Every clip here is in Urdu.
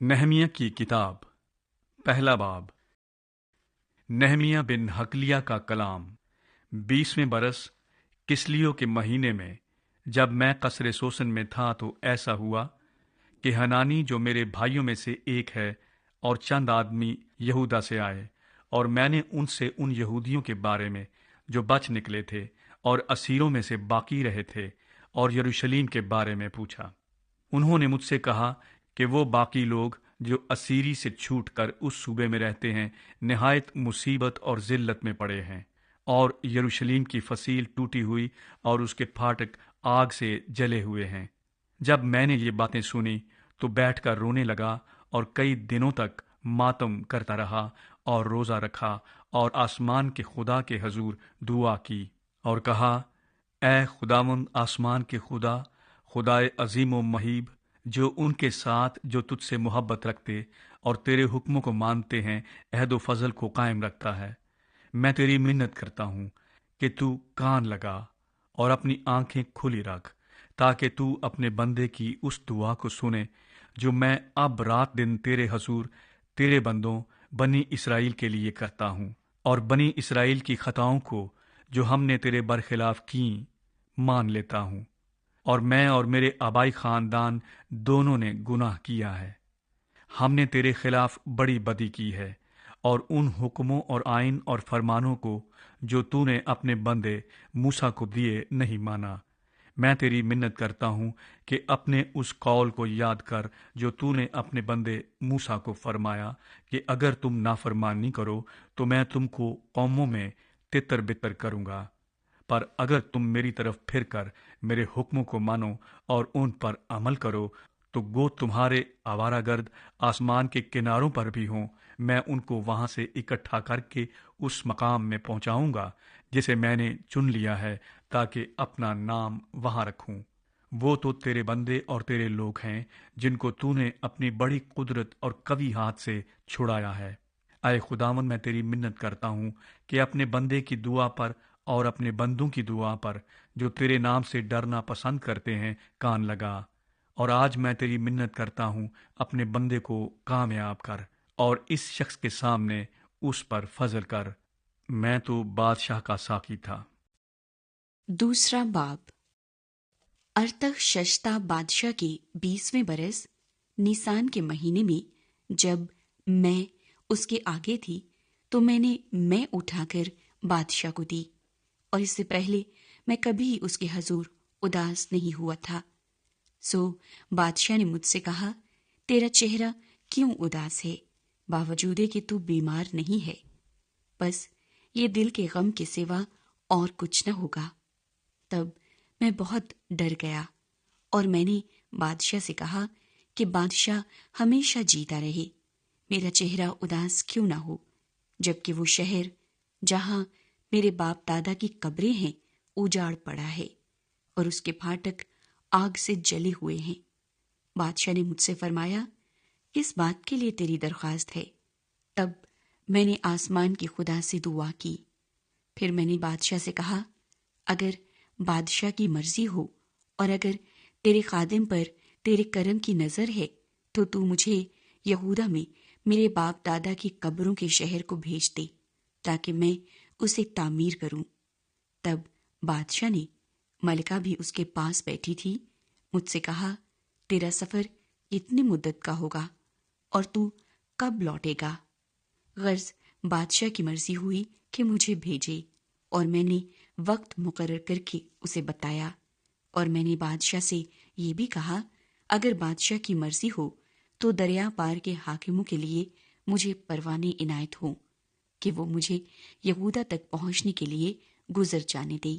نہمیہ کی کتاب پہلا باب۔ نہمیہ بن حکلیہ کا کلام۔ 20ویں برس کسلیو کے مہینے میں جب میں قصر سوسن میں تھا تو ایسا ہوا کہ حنانی جو میرے بھائیوں میں سے ایک ہے اور چند آدمی یہودا سے آئے، اور میں نے ان سے ان یہودیوں کے بارے میں جو بچ نکلے تھے اور اسیروں میں سے باقی رہے تھے اور یروشلیم کے بارے میں پوچھا۔ انہوں نے مجھ سے کہا کہ وہ باقی لوگ جو اسیری سے چھوٹ کر اس صوبے میں رہتے ہیں نہایت مصیبت اور ذلت میں پڑے ہیں، اور یروشلیم کی فصیل ٹوٹی ہوئی اور اس کے پھاٹک آگ سے جلے ہوئے ہیں۔ جب میں نے یہ باتیں سنی تو بیٹھ کر رونے لگا اور کئی دنوں تک ماتم کرتا رہا اور روزہ رکھا اور آسمان کے خدا کے حضور دعا کی اور کہا: اے خداوند آسمان کے خدا، خدائے عظیم و مہیب، جو ان کے ساتھ جو تجھ سے محبت رکھتے اور تیرے حکموں کو مانتے ہیں عہد و فضل کو قائم رکھتا ہے، میں تیری منت کرتا ہوں کہ تو کان لگا اور اپنی آنکھیں کھلی رکھ، تاکہ تو اپنے بندے کی اس دعا کو سنے جو میں اب رات دن تیرے حضور تیرے بندوں بنی اسرائیل کے لیے کرتا ہوں، اور بنی اسرائیل کی خطاؤں کو جو ہم نے تیرے برخلاف کیں مان لیتا ہوں۔ اور میں اور میرے آبائی خاندان دونوں نے گناہ کیا ہے، ہم نے تیرے خلاف بڑی بدی کی ہے، اور ان حکموں اور آئین اور فرمانوں کو جو تو نے اپنے بندے موسیٰ کو دیے نہیں مانا۔ میں تیری منت کرتا ہوں کہ اپنے اس قول کو یاد کر جو تو نے اپنے بندے موسیٰ کو فرمایا کہ اگر تم نافرمانی کرو تو میں تم کو قوموں میں تتر بتر کروں گا، پر اگر تم میری طرف پھر کر میرے حکموں کو مانو اور ان پر عمل کرو تو گو تمہارے آوارہ گرد آسمان کے کناروں پر بھی ہوں، میں ان کو وہاں سے اکٹھا کر کے اس مقام میں پہنچاؤں گا جسے میں نے چن لیا ہے تاکہ اپنا نام وہاں رکھوں۔ وہ تو تیرے بندے اور تیرے لوگ ہیں جن کو تو نے اپنی بڑی قدرت اور قوی ہاتھ سے چھڑایا ہے۔ اے خداوند، میں تیری منت کرتا ہوں کہ اپنے بندے کی دعا پر اور اپنے بندوں کی دعا پر جو تیرے نام سے ڈرنا پسند کرتے ہیں کان لگا، اور آج میں تیری منت کرتا ہوں اپنے بندے کو کامیاب کر اور اس شخص کے سامنے اس پر فضل کر۔ میں تو بادشاہ کا ساقی تھا۔ دوسرا باب۔ ارتخششتا بادشاہ کے 20ویں برس نیسان کے مہینے میں جب میں اس کے آگے تھی تو میں نے اٹھا کر بادشاہ کو دی، اور اس سے پہلے میں کبھی اس کے حضور اداس نہیں ہوا تھا۔ سو بادشاہ نے مجھ سے کہا: تیرا چہرہ کیوں اداس ہے، باوجود کہ تو بیمار نہیں ہے؟ بس یہ دل کے غم کے سوا اور کچھ نہ ہوگا۔ تب میں بہت ڈر گیا، اور میں نے بادشاہ سے کہا کہ بادشاہ ہمیشہ جیتا رہے، میرا چہرہ اداس کیوں نہ ہو، جبکہ وہ شہر جہاں میرے باپ دادا کی قبریں ہیں اجاڑ پڑا ہے، اور اس کے پھاٹک آگ سے جلے ہوئے ہیں۔ بادشاہ نے مجھ سے فرمایا: کس بات کے لیے تیری درخواست ہے؟ تب میں نے آسمان کی خدا سے دعا کی۔ پھر میں نے بادشاہ سے کہا: اگر بادشاہ کی مرضی ہو اور اگر تیرے خادم پر تیرے کرم کی نظر ہے تو مجھے یہودا میں میرے باپ دادا کی قبروں کے شہر کو بھیج دے تاکہ میں اسے تعمیر کروں۔ تب بادشاہ نے، ملکہ بھی اس کے پاس بیٹھی تھی، مجھ سے کہا: تیرا سفر کتنی مدت کا ہوگا اور تو کب لوٹے گا؟ غرض بادشاہ کی مرضی ہوئی کہ مجھے بھیجے، اور میں نے وقت مقرر کر کے اسے بتایا، اور میں نے بادشاہ سے یہ بھی کہا: اگر بادشاہ کی مرضی ہو تو دریا پار کے حاکموں کے لیے مجھے پروانے عنایت ہوں کہ وہ مجھے یہودا تک پہنچنے کے لیے گزر جانے دے،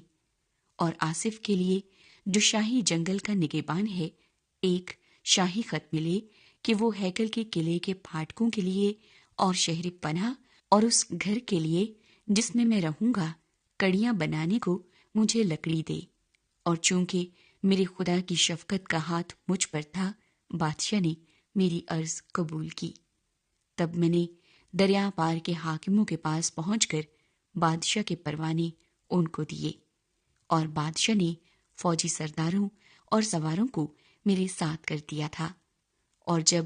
اور آصف کے لیے جو شاہی جنگل کا نگہبان ہے ایک شاہی خط ملے کہ وہ ہیکل کے قلعے کے پھاٹکوں کے لیے اور شہر پناہ اور اس گھر کے لیے جس میں رہوں گا کڑیاں بنانے کو مجھے لکڑی دے۔ اور چونکہ میرے خدا کی شفقت کا ہاتھ مجھ پر تھا، بادشاہ نے میری عرض قبول کی۔ تب میں نے دریا پار کے حاکموں کے پاس پہنچ کر بادشاہ کے پروانے ان کو دیے، اور بادشاہ نے فوجی سرداروں اور سواروں کو میرے ساتھ کر دیا تھا۔ اور جب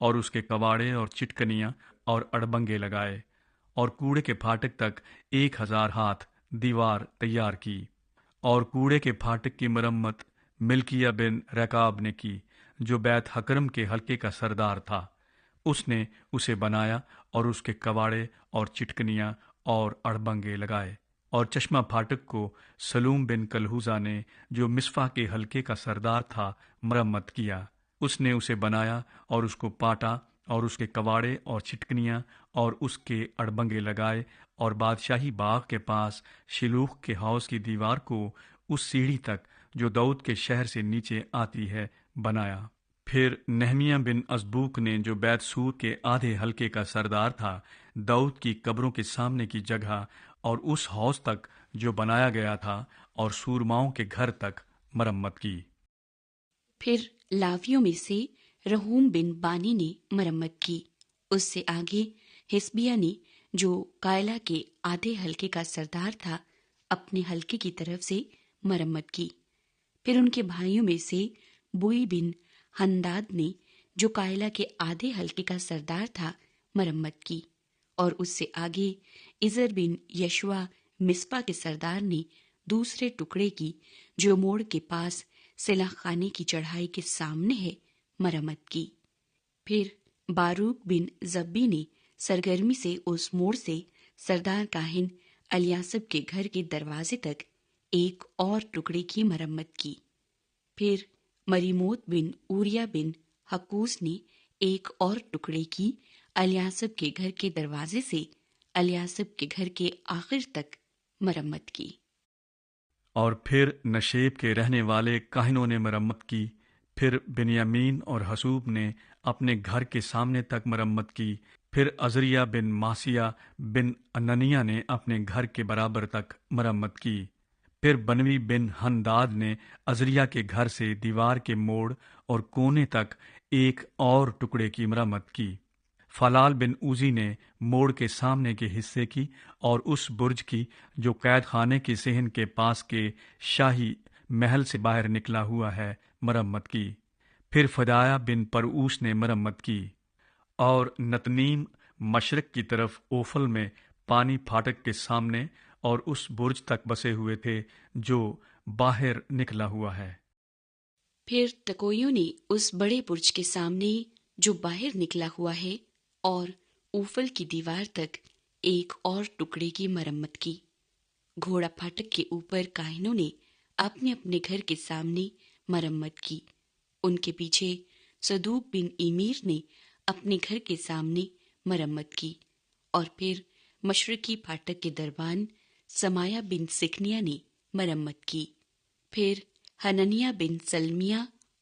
اور اس کے کواڑے اور چٹکنیاں اور اڑبنگے لگائے، اور کوڑے کے پھاٹک تک 1000 ہاتھ دیوار تیار کی۔ اور کوڑے کے پھاٹک کی مرمت ملکیہ بن رکاب نے کی، جو بیت حکرم کے حلقے کا سردار تھا۔ اس نے اسے بنایا اور اس کے کواڑے اور چٹکنیاں اور اڑبنگے لگائے۔ اور چشمہ پھاٹک کو سلوم بن کلہوزا نے، جو مصفا کے حلقے کا سردار تھا، مرمت کیا۔ اس نے اسے بنایا اور اس کو پاٹا، اور اس کے کواڑے اور چٹکنیاں اور اس کے اڑبنگے لگائے، اور بادشاہی باغ کے پاس شلوخ کے حوض کی دیوار کو اس سیڑھی تک جو داؤد کے شہر سے نیچے آتی ہے بنایا۔ پھر نہمیہ بن عزبوک نے، جو بیت سور کے آدھے حلقے کا سردار تھا، داؤد کی قبروں کے سامنے کی جگہ اور اس حوض تک جو بنایا گیا تھا اور سورماؤں کے گھر تک مرمت کی۔ پھر لاویوں میں سے رہوم بن بانی نے مرمت کی۔ اس سے آگے حسبیہ نے، جو قائلہ کے آدھے حلقے کا سردار تھا، اپنے حلقے کی طرف سے مرمت کی۔ پھر ان کے بھائیوں میں سے بوئی بن ہنداد نے، جو قائلہ کے آدھے حلقے کا سردار تھا، مرمت کی۔ اور اس سے آگے عزر بن یشوا مصپا کے سردار نے دوسرے ٹکڑے کی، جو موڑ کے پاس سلاح خانے کی چڑھائی کے سامنے ہے، مرمت کی۔ پھر باروک بن زبی نے سرگرمی سے اس موڑ سے سردار کاہن الیاسب کے گھر کے دروازے تک ایک اور ٹکڑے کی مرمت کی۔ پھر مریموت بن اوریا بن حکوس نے ایک اور ٹکڑے کی، الیاسب کے گھر کے دروازے سے الیاسب کے گھر کے آخر تک مرمت کی۔ اور پھر نشیب کے رہنے والے کاہنوں نے مرمت کی۔ پھر بنیامین اور حسوب نے اپنے گھر کے سامنے تک مرمت کی۔ پھر عزریہ بن ماسیہ بن اننیہ نے اپنے گھر کے برابر تک مرمت کی۔ پھر بنوی بن ہنداد نے عزریہ کے گھر سے دیوار کے موڑ اور کونے تک ایک اور ٹکڑے کی مرمت کی۔ فلال بن اوزی نے موڑ کے سامنے کے حصے کی اور اس برج کی، جو قید خانے کے صحن کے پاس کے شاہی محل سے باہر نکلا ہوا ہے، مرمت کی۔ پھر فدایا بن پرعوس نے مرمت کی۔ اور نتنیم مشرق کی طرف اوفل میں پانی پھاٹک کے سامنے اور اس برج تک بسے ہوئے تھے جو باہر نکلا ہوا ہے۔ پھر تکویوں نے اس بڑے برج کے سامنے جو باہر نکلا ہوا ہے اور اوفل کی دیوار تک ایک اور ٹکڑے کی مرمت کی۔ گھوڑا پھاٹک کے اوپر کاہنوں نے اپنے اپنے گھر کے سامنے مرمت کی۔ ان کے پیچھے صدوق بن ایمیر نے اپنے گھر کے سامنے مرمت کی۔ اور پھر مشرقی پھاٹک کے دربان سمایا بن سکنیا نے مرمت کی۔ پھر حننیہ بن سلمیہ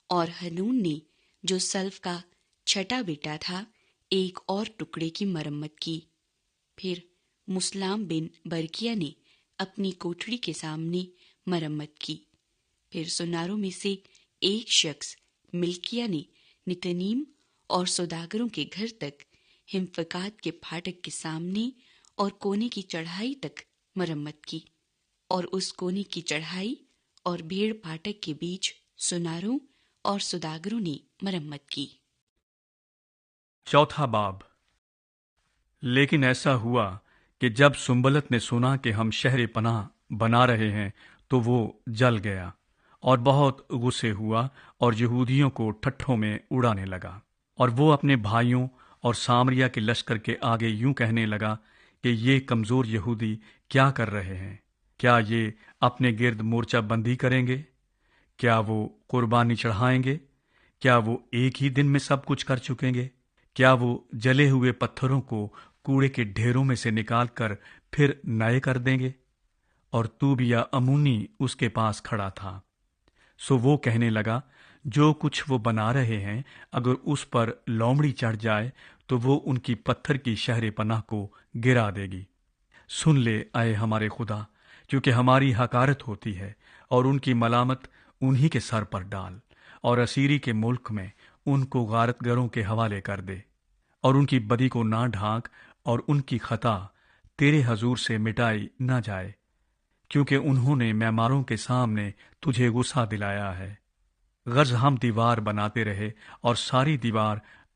اور ہنون نے، جو سلف کا چھٹا بیٹا تھا، ایک اور ٹکڑے کی مرمت کی۔ پھر مسلام بن برکیہ نے اپنی کوٹڑی کے سامنے مرمت کی۔ پھر سناروں میں سے ایک شخص ملکیہ نے نتنیم اور سوداگروں کے گھر تک ہمفکات کے پھاٹک کے سامنے اور کونے کی چڑھائی تک مرمت کی۔ اور اس کونے کی چڑھائی اور بھیڑ پھاٹک کے بیچ سناروں اور سوداگروں نے مرمت کی۔ چوتھا باب۔ لیکن ایسا ہوا کہ جب سنبلت نے سنا کہ ہم شہر پناہ بنا رہے ہیں تو وہ جل گیا اور بہت غصے ہوا اور یہودیوں کو ٹھٹھوں میں اڑانے لگا۔ اور وہ اپنے بھائیوں اور سامریا کے لشکر کے آگے یوں کہنے لگا کہ یہ کمزور یہودی کیا کر رہے ہیں؟ کیا یہ اپنے گرد مورچہ بندی کریں گے؟ کیا وہ قربانی چڑھائیں گے؟ کیا وہ ایک ہی دن میں سب کچھ کر چکیں گے؟ کیا وہ جلے ہوئے پتھروں کو کوڑے کے ڈھیروں میں سے نکال کر پھر نئے کر دیں گے؟ اور توبیہ امونی اس کے پاس کھڑا تھا۔ سو وہ کہنے لگا، جو کچھ وہ بنا رہے ہیں، اگر اس پر لومڑی چڑھ جائے تو وہ ان کی پتھر کی شہر پناہ کو گرا دے گی۔ سن لے اے ہمارے خدا، کیونکہ ہماری حقارت ہوتی ہے، اور ان کی ملامت انہی کے سر پر ڈال، اور اسیری کے ملک میں ان کو غارت گروں کے حوالے کر دے، اور ان کی بدی کو نہ ڈھانک، اور ان کی خطا تیرے حضور سے مٹائی نہ جائے، کیونکہ انہوں نے معماروں کے سامنے تجھے غصہ دلایا ہے۔ غرض ہم دیوار بناتے رہے اور ساری دیوار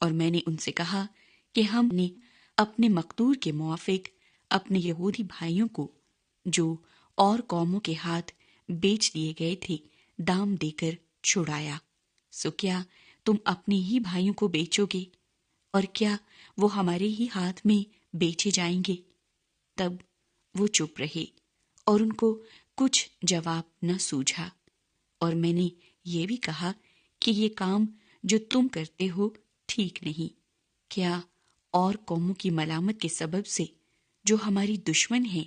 اور میں نے ان سے کہا کہ ہم نے اپنے مقدور کے موافق اپنے یہودی بھائیوں کو جو اور قوموں کے ہاتھ بیچ دیے گئے تھے دام دے کر چھڑایا، سو کیا تم اپنے ہی بھائیوں کو بیچو گے، اور کیا وہ ہمارے ہی ہاتھ میں بیچے جائیں گے؟ تب وہ چپ رہے اور ان کو کچھ جواب نہ سوجھا۔ اور میں نے یہ بھی کہا کہ یہ کام جو تم کرتے ہو ٹھیک نہیں۔ کیا اور قوموں کی ملامت کے سبب سے جو ہماری دشمن ہیں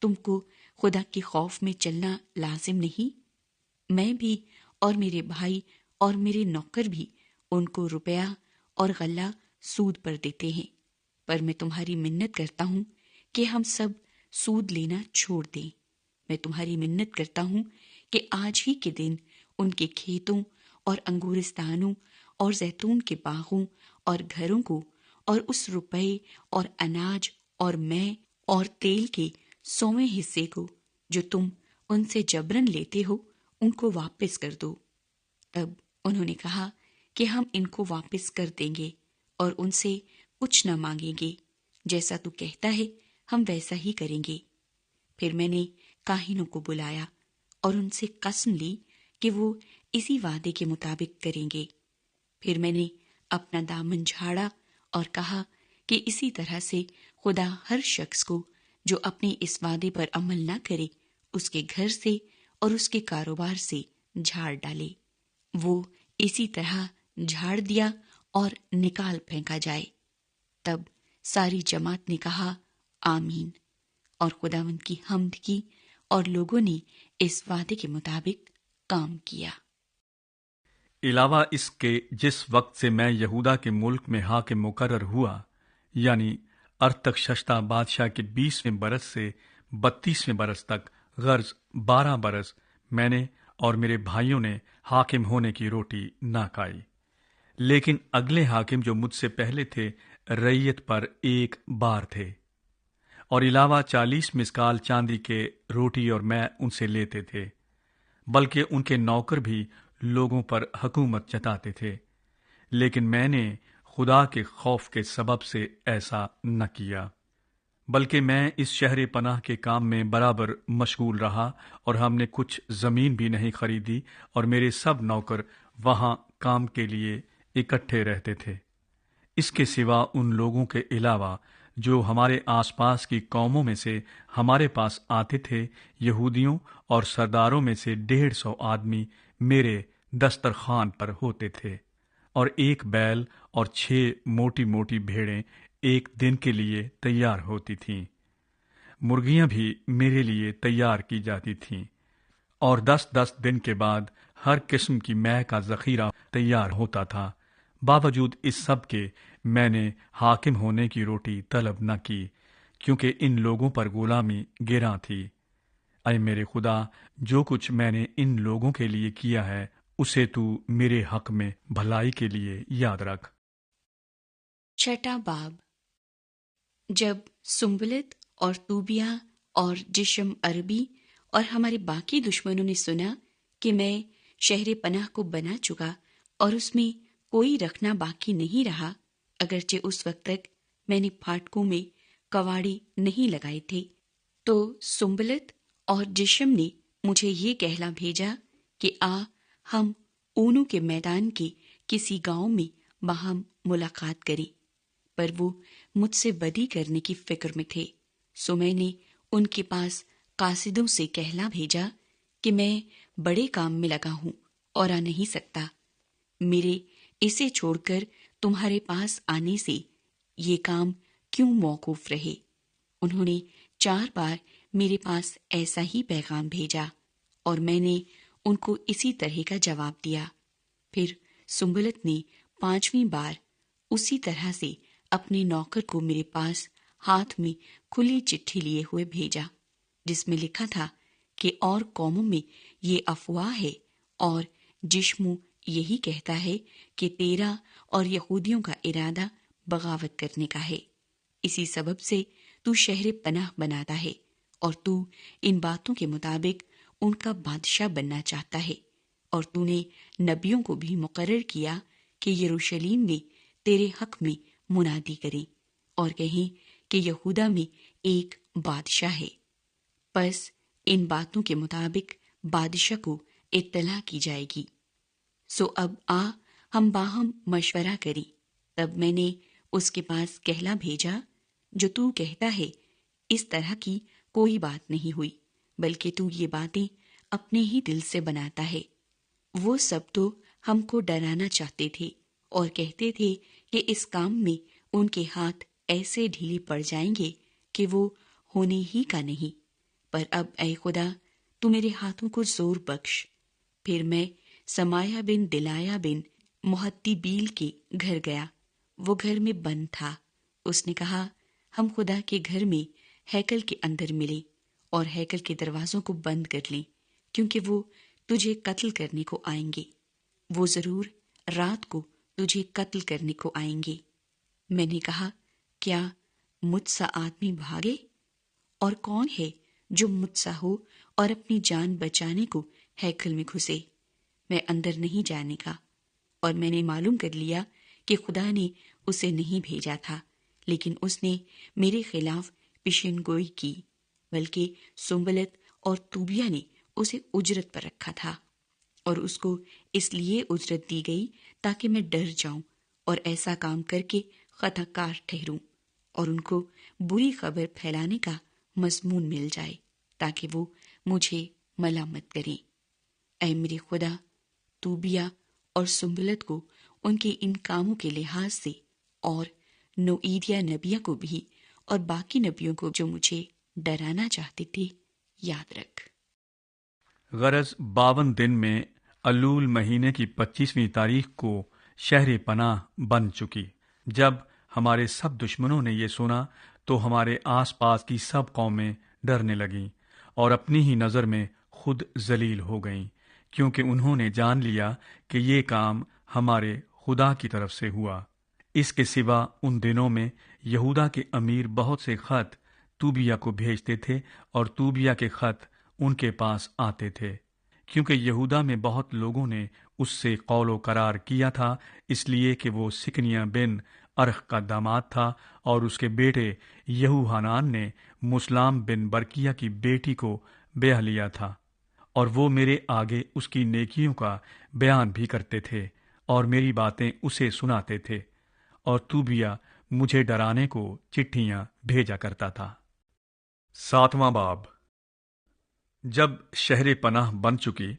تم کو خدا کے خوف میں چلنا لازم نہیں؟ میں بھی اور میرے بھائی اور میرے نوکر بھی ان کو روپیہ اور غلہ سود پر دیتے ہیں، پر میں تمہاری منت کرتا ہوں کہ ہم سب سود لینا چھوڑ دیں۔ میں تمہاری منت کرتا ہوں کہ آج ہی کے دن ان کے کھیتوں اور انگورستانوں اور زیتون کے باغوں اور گھروں کو اور اس روپے اور اناج اور میں اور تیل کے 100ویں حصے کو جو تم ان سے جبرن لیتے ہو ان کو واپس کر دو۔ تب انہوں نے کہا کہ ہم ان کو واپس کر دیں گے اور ان سے کچھ نہ مانگیں گے، جیسا تو کہتا ہے ہم ویسا ہی کریں گے۔ پھر میں نے کاہنوں کو بلایا اور ان سے قسم لی کہ وہ اسی وعدے کے مطابق کریں گے۔ پھر میں نے اپنا دامن جھاڑا اور کہا کہ اسی طرح سے خدا ہر شخص کو جو اپنے اس وعدے پر عمل نہ کرے اس کے گھر سے اور اس کے کاروبار سے جھاڑ ڈالے۔ وہ اسی طرح جھاڑ دیا اور نکال پھینکا جائے۔ تب ساری جماعت نے کہا آمین، اور خداوند کی حمد کی، اور لوگوں نے اس وعدے کے مطابق کام کیا۔ علاوہ اس کے جس وقت سے میں یہودا کے ملک میں حاکم مقرر ہوا، یعنی ارتخششتہ بادشاہ کے 20ویں برس سے 32ویں برس تک، غرض 12 برس، میں نے اور میرے بھائیوں نے حاکم ہونے کی روٹی نہ کھائی۔ لیکن اگلے حاکم جو مجھ سے پہلے تھے رعیت پر ایک بار تھے، اور علاوہ 40 مسکال چاندی کے روٹی اور میں ان سے لیتے تھے، بلکہ ان کے نوکر بھی لوگوں پر حکومت جتاتے تھے۔ لیکن میں نے خدا کے خوف کے سبب سے ایسا نہ کیا، بلکہ میں اس شہر پناہ کے کام میں برابر مشغول رہا، اور ہم نے کچھ زمین بھی نہیں خریدی، اور میرے سب نوکر وہاں کام کے لیے اکٹھے رہتے تھے۔ اس کے سوا ان لوگوں کے علاوہ جو ہمارے آس پاس کی قوموں میں سے ہمارے پاس آتے تھے، یہودیوں اور سرداروں میں سے 150 آدمی میرے دسترخوان پر ہوتے تھے، اور ایک بیل اور 6 موٹی موٹی بھیڑیں ایک دن کے لیے تیار ہوتی تھیں۔ مرغیاں بھی میرے لیے تیار کی جاتی تھیں، اور 10 دن کے بعد ہر قسم کی مے کا ذخیرہ تیار ہوتا تھا۔ باوجود اس سب کے میں نے حاکم ہونے کی روٹی طلب نہ کی، کیونکہ ان لوگوں پر غلامی گراں تھی۔ اے میرے خدا، جو کچھ میں نے ان لوگوں کے لیے کیا ہے اسے تو میرے حق میں بھلائی کے لیے یاد رکھ۔ 6 باب۔ جب سنبلت اور طوبیہ اور جشم عربی اور ہمارے باقی دشمنوں نے سنا کہ میں شہر پناہ کو بنا چکا اور اس میں کوئی رکھنا باقی نہیں رہا، اگرچہ اس وقت تک میں نے پھاٹکوں میں کواڑی نہیں لگائے تھے، تو سنبلت اور جشم نے مجھے یہ کہلا بھیجا کہ ہم اونوں کے میدان کے کسی گاؤں میں باہم ملاقات کریں، پر وہ مجھ سے بدی کرنے کی فکر میں تھے۔ سو میں نے ان کے پاس قاصدوں سے کہلا بھیجا کہ میں بڑے کام میں لگا ہوں اور آ نہیں سکتا، میرے اسے چھوڑ کر تمہارے پاس آنے سے یہ کام کیوں موقوف رہے؟ انہوں نے 4 بار میرے پاس ایسا ہی پیغام بھیجا، اور میں نے ان کو اسی طرح کا جواب دیا۔ پھر سنبلت نے 5ویں بار اسی طرح سے اپنے نوکر کو میرے پاس ہاتھ میں کھلی چٹھی لیے ہوئے بھیجا، جس میں لکھا تھا کہ اور قوموں میں یہ افواہ ہے، اور جشمو یہی کہتا ہے کہ تیرا اور یہودیوں کا ارادہ بغاوت کرنے کا ہے، اسی سبب سے تو شہر پناہ بناتا ہے، اور تو ان باتوں کے مطابق ان کا بادشاہ بننا چاہتا ہے، اور تو نے نبیوں کو بھی مقرر کیا کہ یروشلیم میں تیرے حق میں منادی کریں اور کہیں کہ یہودا میں ایک بادشاہ ہے۔ پس ان باتوں کے مطابق بادشاہ کو اطلاع کی جائے گی۔ سو اب آ ہم باہم مشورہ کریں۔ تب میں نے اس کے پاس کہلا بھیجا، جو تو کہتا ہے اس طرح کی کوئی بات نہیں ہوئی، بلکہ تو یہ باتیں اپنے ہی دل سے بناتا ہے۔ وہ سب تو ہم کو ڈرانا چاہتے تھے اور کہتے تھے کہ اس کام میں ان کے ہاتھ ایسے ڈھیلے پڑ جائیں گے کہ وہ ہونے ہی کا نہیں۔ پر اب اے خدا تو میرے ہاتھوں کو زور بخش۔ پھر میں سمایا بن دلایا بن محتی بیل کے گھر گیا۔ وہ گھر میں بند تھا۔ اس نے کہا، ہم خدا کے گھر میں ہیکل کے اندر ملے اور ہیکل کے دروازوں کو بند کر لیں، کیونکہ وہ تجھے قتل کرنے کو آئیں گے۔ وہ ضرور رات کو تجھے قتل کرنے کو آئیں گے۔ میں نے کہا، کیا مجھ سا آدمی بھاگے؟ اور کون ہے جو مجھ سا ہو اور اپنی جان بچانے کو ہیکل میں گھسے؟ میں اندر نہیں جانے کا۔ اور میں نے معلوم کر لیا کہ خدا نے اسے نہیں بھیجا تھا، لیکن اس نے میرے خلاف پیشین گوئی کی، بلکہ سنبلت اور طوبیہ نے اسے اجرت پر رکھا تھا، اور اس کو اس لیے اجرت دی گئی تاکہ میں ڈر جاؤں اور ایسا کام کر کے خطا کار ٹھہروں، اور ان کو بری خبر پھیلانے کا مضمون مل جائے تاکہ وہ مجھے ملامت کریں۔ اے میرے خدا، طوبیہ اور سنبلت کو ان کے ان کاموں کے لحاظ سے، اور نوئیدیا نبیہ کو بھی اور باقی نبیوں کو جو مجھے ڈرانا چاہتے تھے، یاد رکھ۔ غرض 52 دن میں الول مہینے کی 25ویں تاریخ کو شہر پناہ بن چکی۔ جب ہمارے سب دشمنوں نے یہ سنا تو ہمارے آس پاس کی سب قومیں ڈرنے لگیں اور اپنی ہی نظر میں خود ذلیل ہو گئیں، کیونکہ انہوں نے جان لیا کہ یہ کام ہمارے خدا کی طرف سے ہوا۔ اس کے سوا ان دنوں میں یہودا کے امیر بہت سے خط طوبیہ کو بھیجتے تھے اور طوبیہ کے خط ان کے پاس آتے تھے، کیونکہ یہودا میں بہت لوگوں نے اس سے قول و قرار کیا تھا، اس لیے کہ وہ سکنیہ بن ارخ کا داماد تھا، اور اس کے بیٹے یہوحنان نے مسلام بن برکیہ کی بیٹی کو بیاہ لیا تھا، اور وہ میرے آگے اس کی نیکیوں کا بیان بھی کرتے تھے اور میری باتیں اسے سناتے تھے، اور طوبیہ مجھے ڈرانے کو چٹھیاں بھیجا کرتا تھا۔ 7واں باب۔ جب شہر پناہ بن چکی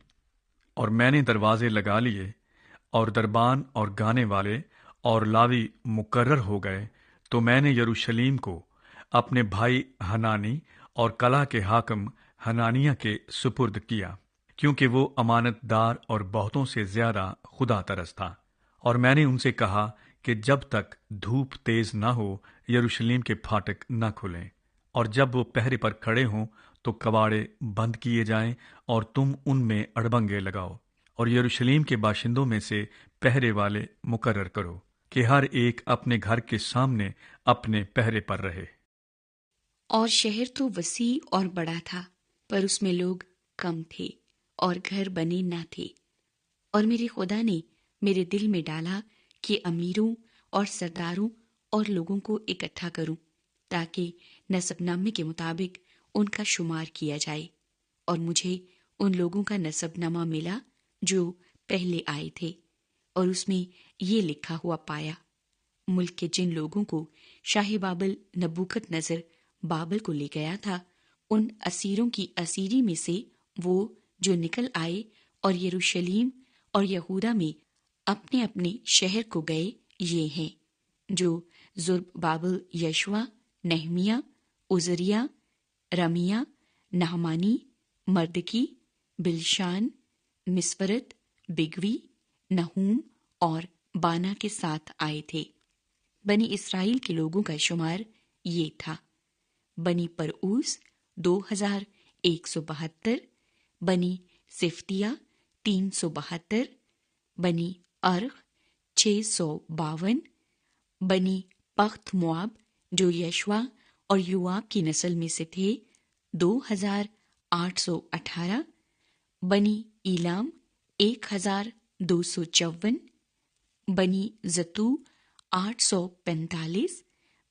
اور میں نے دروازے لگا لیے اور دربان اور گانے والے اور لاوی مقرر ہو گئے، تو میں نے یروشلیم کو اپنے بھائی حنانی اور قلعہ کے حاکم حنانیہ کے سپرد کیا، کیونکہ وہ امانت دار اور بہتوں سے زیادہ خدا ترس تھا۔ اور میں نے ان سے کہا کہ جب تک دھوپ تیز نہ ہو یروشلیم کے پھاٹک نہ کھلیں، اور جب وہ پہرے پر کھڑے ہوں تو کباڑے بند کیے جائیں، اور تم ان میں اڑبنگے لگاؤ، اور یروشلیم کے باشندوں میں سے پہرے والے مقرر کرو کہ ہر ایک اپنے گھر کے سامنے اپنے پہرے پر رہے۔ اور شہر تو وسیع اور بڑا تھا، پر اس میں لوگ کم تھے اور گھر بنے نہ تھے۔ اور میرے خدا نے میرے دل میں ڈالا کہ امیروں اور سرداروں اور لوگوں کو اکٹھا کروں، تاکہ نسب نامے کے مطابق ان کا شمار کیا جائے۔ اور مجھے ان لوگوں کا نسب نامہ ملا جو پہلے آئے تھے، اور اس میں یہ لکھا ہوا پایا، ملک کے جن لوگوں کو شاہ بابل نبوکت نظر بابل کو لے گیا تھا، ان اسیروں کی اسیری میں سے وہ جو نکل آئے اور یروشلیم اور یہودا میں اپنے اپنے شہر کو گئے، یہ ہیں جو زربابل یشوا، نہمیہ، عزریہ، رمیہ، نحمانی، مردکی، بلشان، مسپرت، بگوی، نحوم اور بانا کے ساتھ آئے تھے۔ بنی اسرائیل کے لوگوں کا شمار یہ تھا: بنی پرعوس 2172، بنی سفتیہ 372، بنی ارخ 652، بنی پخت مواب جو یشوا اور یوآب کی نسل میں سے تھے 2818، بنی ایلام 1254، بنی زتو 845,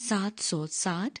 760,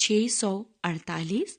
648,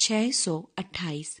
628,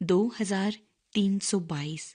2322,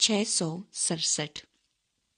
667,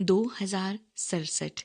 2067,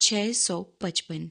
655।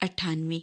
98,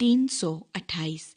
328,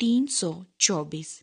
324,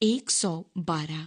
112,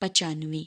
95,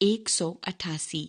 188,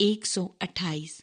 128,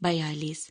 42,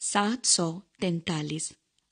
743,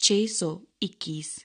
621,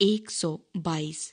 122,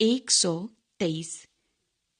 123,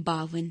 52,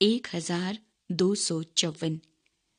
1254,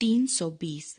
320,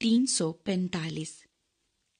345,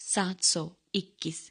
721,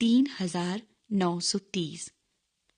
3930।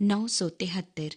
973,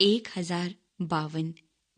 1052,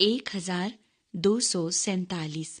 1247,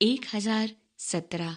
1017।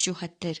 74,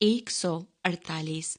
148,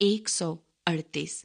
138,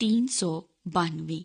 392।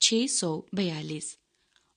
642,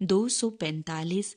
245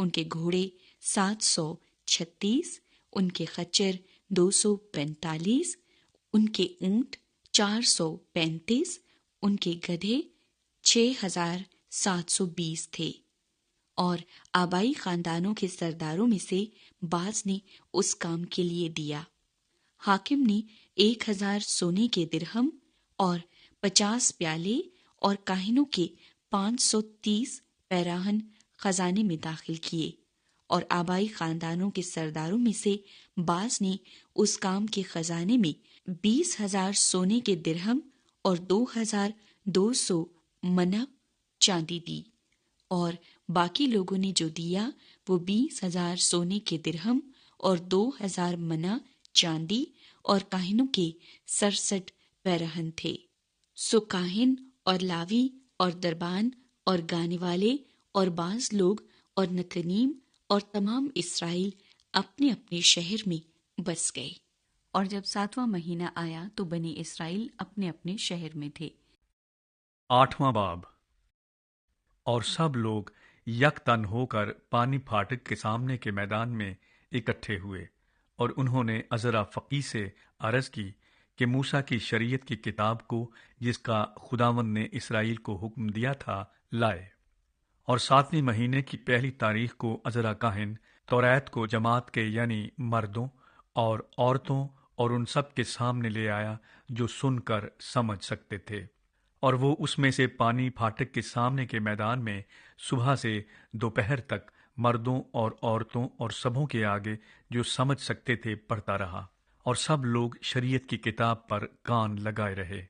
ان کے گھوڑے 736، ان کے خچر 245، ان کے اونٹ 435، ان کے گدھے 6720 تھے۔ اور آبائی خاندانوں کے سرداروں میں سے بعض نے اس کام کے لیے دیا۔ حاکم نے 1000 سونے کے درہم اور 50 پیالے اور کاہنوں کے 530 پیراہن خزانے میں داخل کیے، اور آبائی خاندانوں کے سرداروں میں سے بعض نے اس کام کے خزانے میں 20,000 سونے کے درہم اور 2200 منہ چاندی دی، اور باقی لوگوں نے جو دیا وہ 20,000 سونے کے درہم اور 2000 منہ چاندی اور کاہنوں کے 67 پیراہن تھے۔ سو کاہن اور لاوی اور دربان اور گانے والے اور بعض لوگ اور نتنیم اور تمام اسرائیل اپنے اپنے شہر میں بس گئے۔ اور جب 7واں مہینہ آیا تو بنی اسرائیل اپنے اپنے شہر میں تھے۔ 8واں باب۔ اور سب لوگ یک تن ہو کر پانی پھاٹک کے سامنے کے میدان میں اکٹھے ہوئے، اور انہوں نے عزرا فقی سے عرض کی کہ موسیٰ کی شریعت کی کتاب کو، جس کا خداوند نے اسرائیل کو حکم دیا تھا، لائے۔ اور 7ویں مہینے کی پہلی تاریخ کو عزرا کاہن توریت کو جماعت کے یعنی مردوں اور عورتوں اور ان سب کے سامنے لے آیا جو سن کر سمجھ سکتے تھے، اور وہ اس میں سے پانی پھاٹک کے سامنے کے میدان میں صبح سے دوپہر تک مردوں اور عورتوں اور سبوں کے آگے جو سمجھ سکتے تھے پڑھتا رہا، اور سب لوگ شریعت کی کتاب پر کان لگائے رہے۔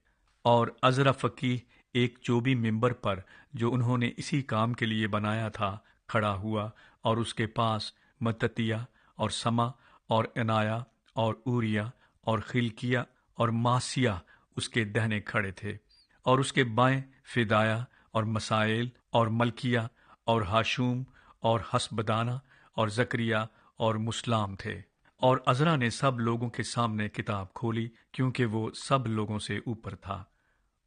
اور عزرا فقیہ ایک چوبی ممبر پر جو انہوں نے اسی کام کے لیے بنایا تھا کھڑا ہوا، اور اس کے پاس متتیہ اور سما اور عنایا اور اوریا اور خلقیہ اور ماسیہ اس کے دہنے کھڑے تھے، اور اس کے بائیں فدایا اور مسائل اور ملکیہ اور ہاشوم اور حسبدانہ اور زکریہ اور مسلام تھے۔ اور عزرا نے سب لوگوں کے سامنے کتاب کھولی، کیونکہ وہ سب لوگوں سے اوپر تھا،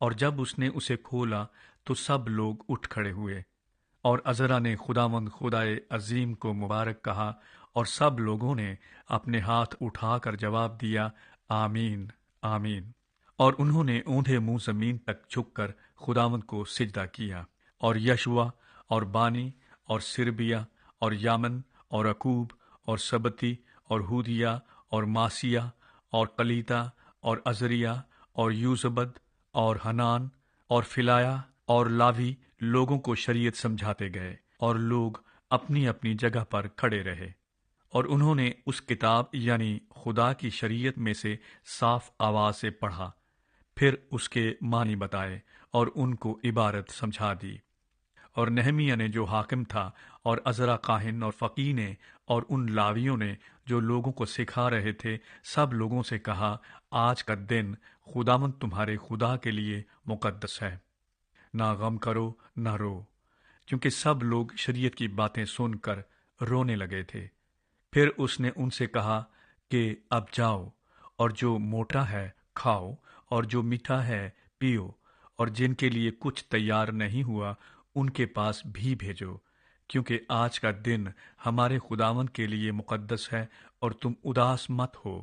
اور جب اس نے اسے کھولا تو سب لوگ اٹھ کھڑے ہوئے، اور عزرا نے خداوند خدائے عظیم کو مبارک کہا، اور سب لوگوں نے اپنے ہاتھ اٹھا کر جواب دیا، آمین آمین۔ اور انہوں نے اوندھے منہ زمین تک جھک کر خداوند کو سجدہ کیا۔ اور یشوا اور بانی اور سربیا اور یامن اور عقوب اور سبتی اور ہودیہ اور ماسیہ اور قلیتا اور عزریہ اور یوزبد اور حنان اور فلایا اور لاوی لوگوں کو شریعت سمجھاتے گئے، اور لوگ اپنی اپنی جگہ پر کھڑے رہے۔ اور انہوں نے اس کتاب یعنی خدا کی شریعت میں سے صاف آواز سے پڑھا، پھر اس کے معنی بتائے اور ان کو عبارت سمجھا دی۔ اور نہمیہ نے جو حاکم تھا، اور عزرا کاہن اور فقیہ نے اور ان لاویوں نے جو لوگوں کو سکھا رہے تھے، سب لوگوں سے کہا، آج کا دن خداوند تمہارے خدا کے لیے مقدس ہے، نہ غم کرو نہ رو، کیونکہ سب لوگ شریعت کی باتیں سن کر رونے لگے تھے۔ پھر اس نے ان سے کہا کہ اب جاؤ، اور جو موٹا ہے کھاؤ، اور جو میٹھا ہے پیو، اور جن کے لیے کچھ تیار نہیں ہوا ان کے پاس بھی بھیجو، کیونکہ آج کا دن ہمارے خداوند کے لیے مقدس ہے، اور تم اداس مت ہو،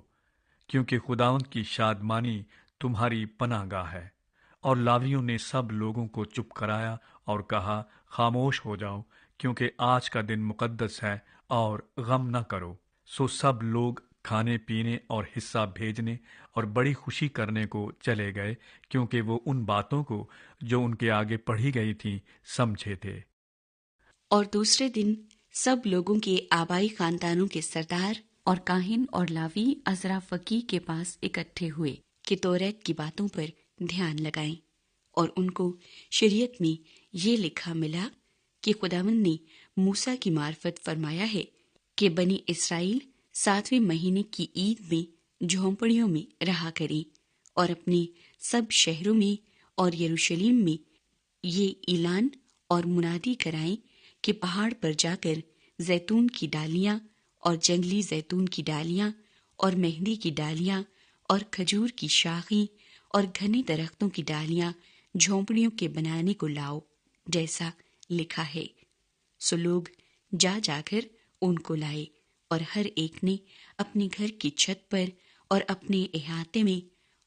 کیونکہ خداوند کی شادمانی تمہاری پناہ گاہ ہے۔ اور لاویوں نے سب لوگوں کو چپ کرایا اور کہا، خاموش ہو جاؤ، کیونکہ آج کا دن مقدس ہے، اور غم نہ کرو۔ سو سب لوگ کھانے پینے اور حصہ بھیجنے اور بڑی خوشی کرنے کو چلے گئے، کیونکہ وہ ان باتوں کو جو ان کے آگے پڑھی گئی تھیں سمجھے تھے۔ اور دوسرے دن سب لوگوں کے آبائی خاندانوں کے سردار اور کاہن اور لاوی عزرا فقیہ کے پاس اکٹھے ہوئے کہ توریت کی باتوں پر دھیان لگائیں، اور ان کو شریعت میں یہ لکھا ملا کہ خداوند نے موسیٰ کی معرفت فرمایا ہے کہ بنی اسرائیل 7ویں مہینے کی عید میں جھونپڑیوں میں رہا کریں، اور اپنے سب شہروں میں اور یروشلم میں یہ اعلان اور منادی کرائیں کہ پہاڑ پر جا کر زیتون کی ڈالیاں اور جنگلی زیتون کی ڈالیاں اور مہندی کی ڈالیاں اور کھجور کی شاخیں اور گھنے درختوں کی ڈالیاں جھونپڑیوں کے بنانے کو لاؤ، جیسا لکھا ہے۔ سو لوگ جا جا کر ان کو لائے، اور ہر ایک نے اپنے گھر کی چھت پر اور اپنے احاطے میں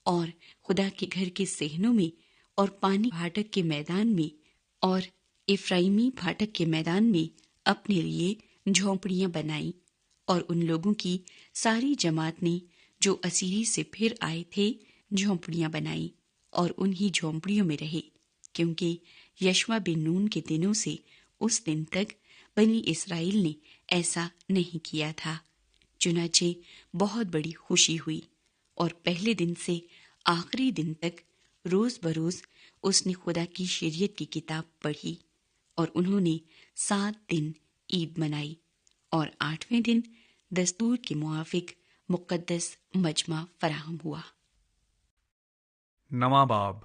اور خدا کے گھر کے صحنوں میں اور پانی پھاٹک کے میدان میں اور افرائیمی پھاٹک کے میدان میں اپنے لیے جھونپڑیاں بنائیں۔ اور ان لوگوں کی ساری جماعت نے جو اسیری سے پھر آئے تھے جھونپڑیاں بنائیں اور انہی جھونپڑیوں میں رہے، کیونکہ یشوع بن نون کے دنوں سے اس دن تک بنی اسرائیل نے ایسا نہیں کیا تھا۔ چنانچہ بہت بڑی خوشی ہوئی، اور پہلے دن سے آخری دن تک روز بروز اس نے خدا کی شریعت کی کتاب پڑھی، اور انہوں نے 7 دن عید منائی، اور 8ویں دن دستور کے موافق مقدس مجمع فراہم ہوا۔ 9واں باب۔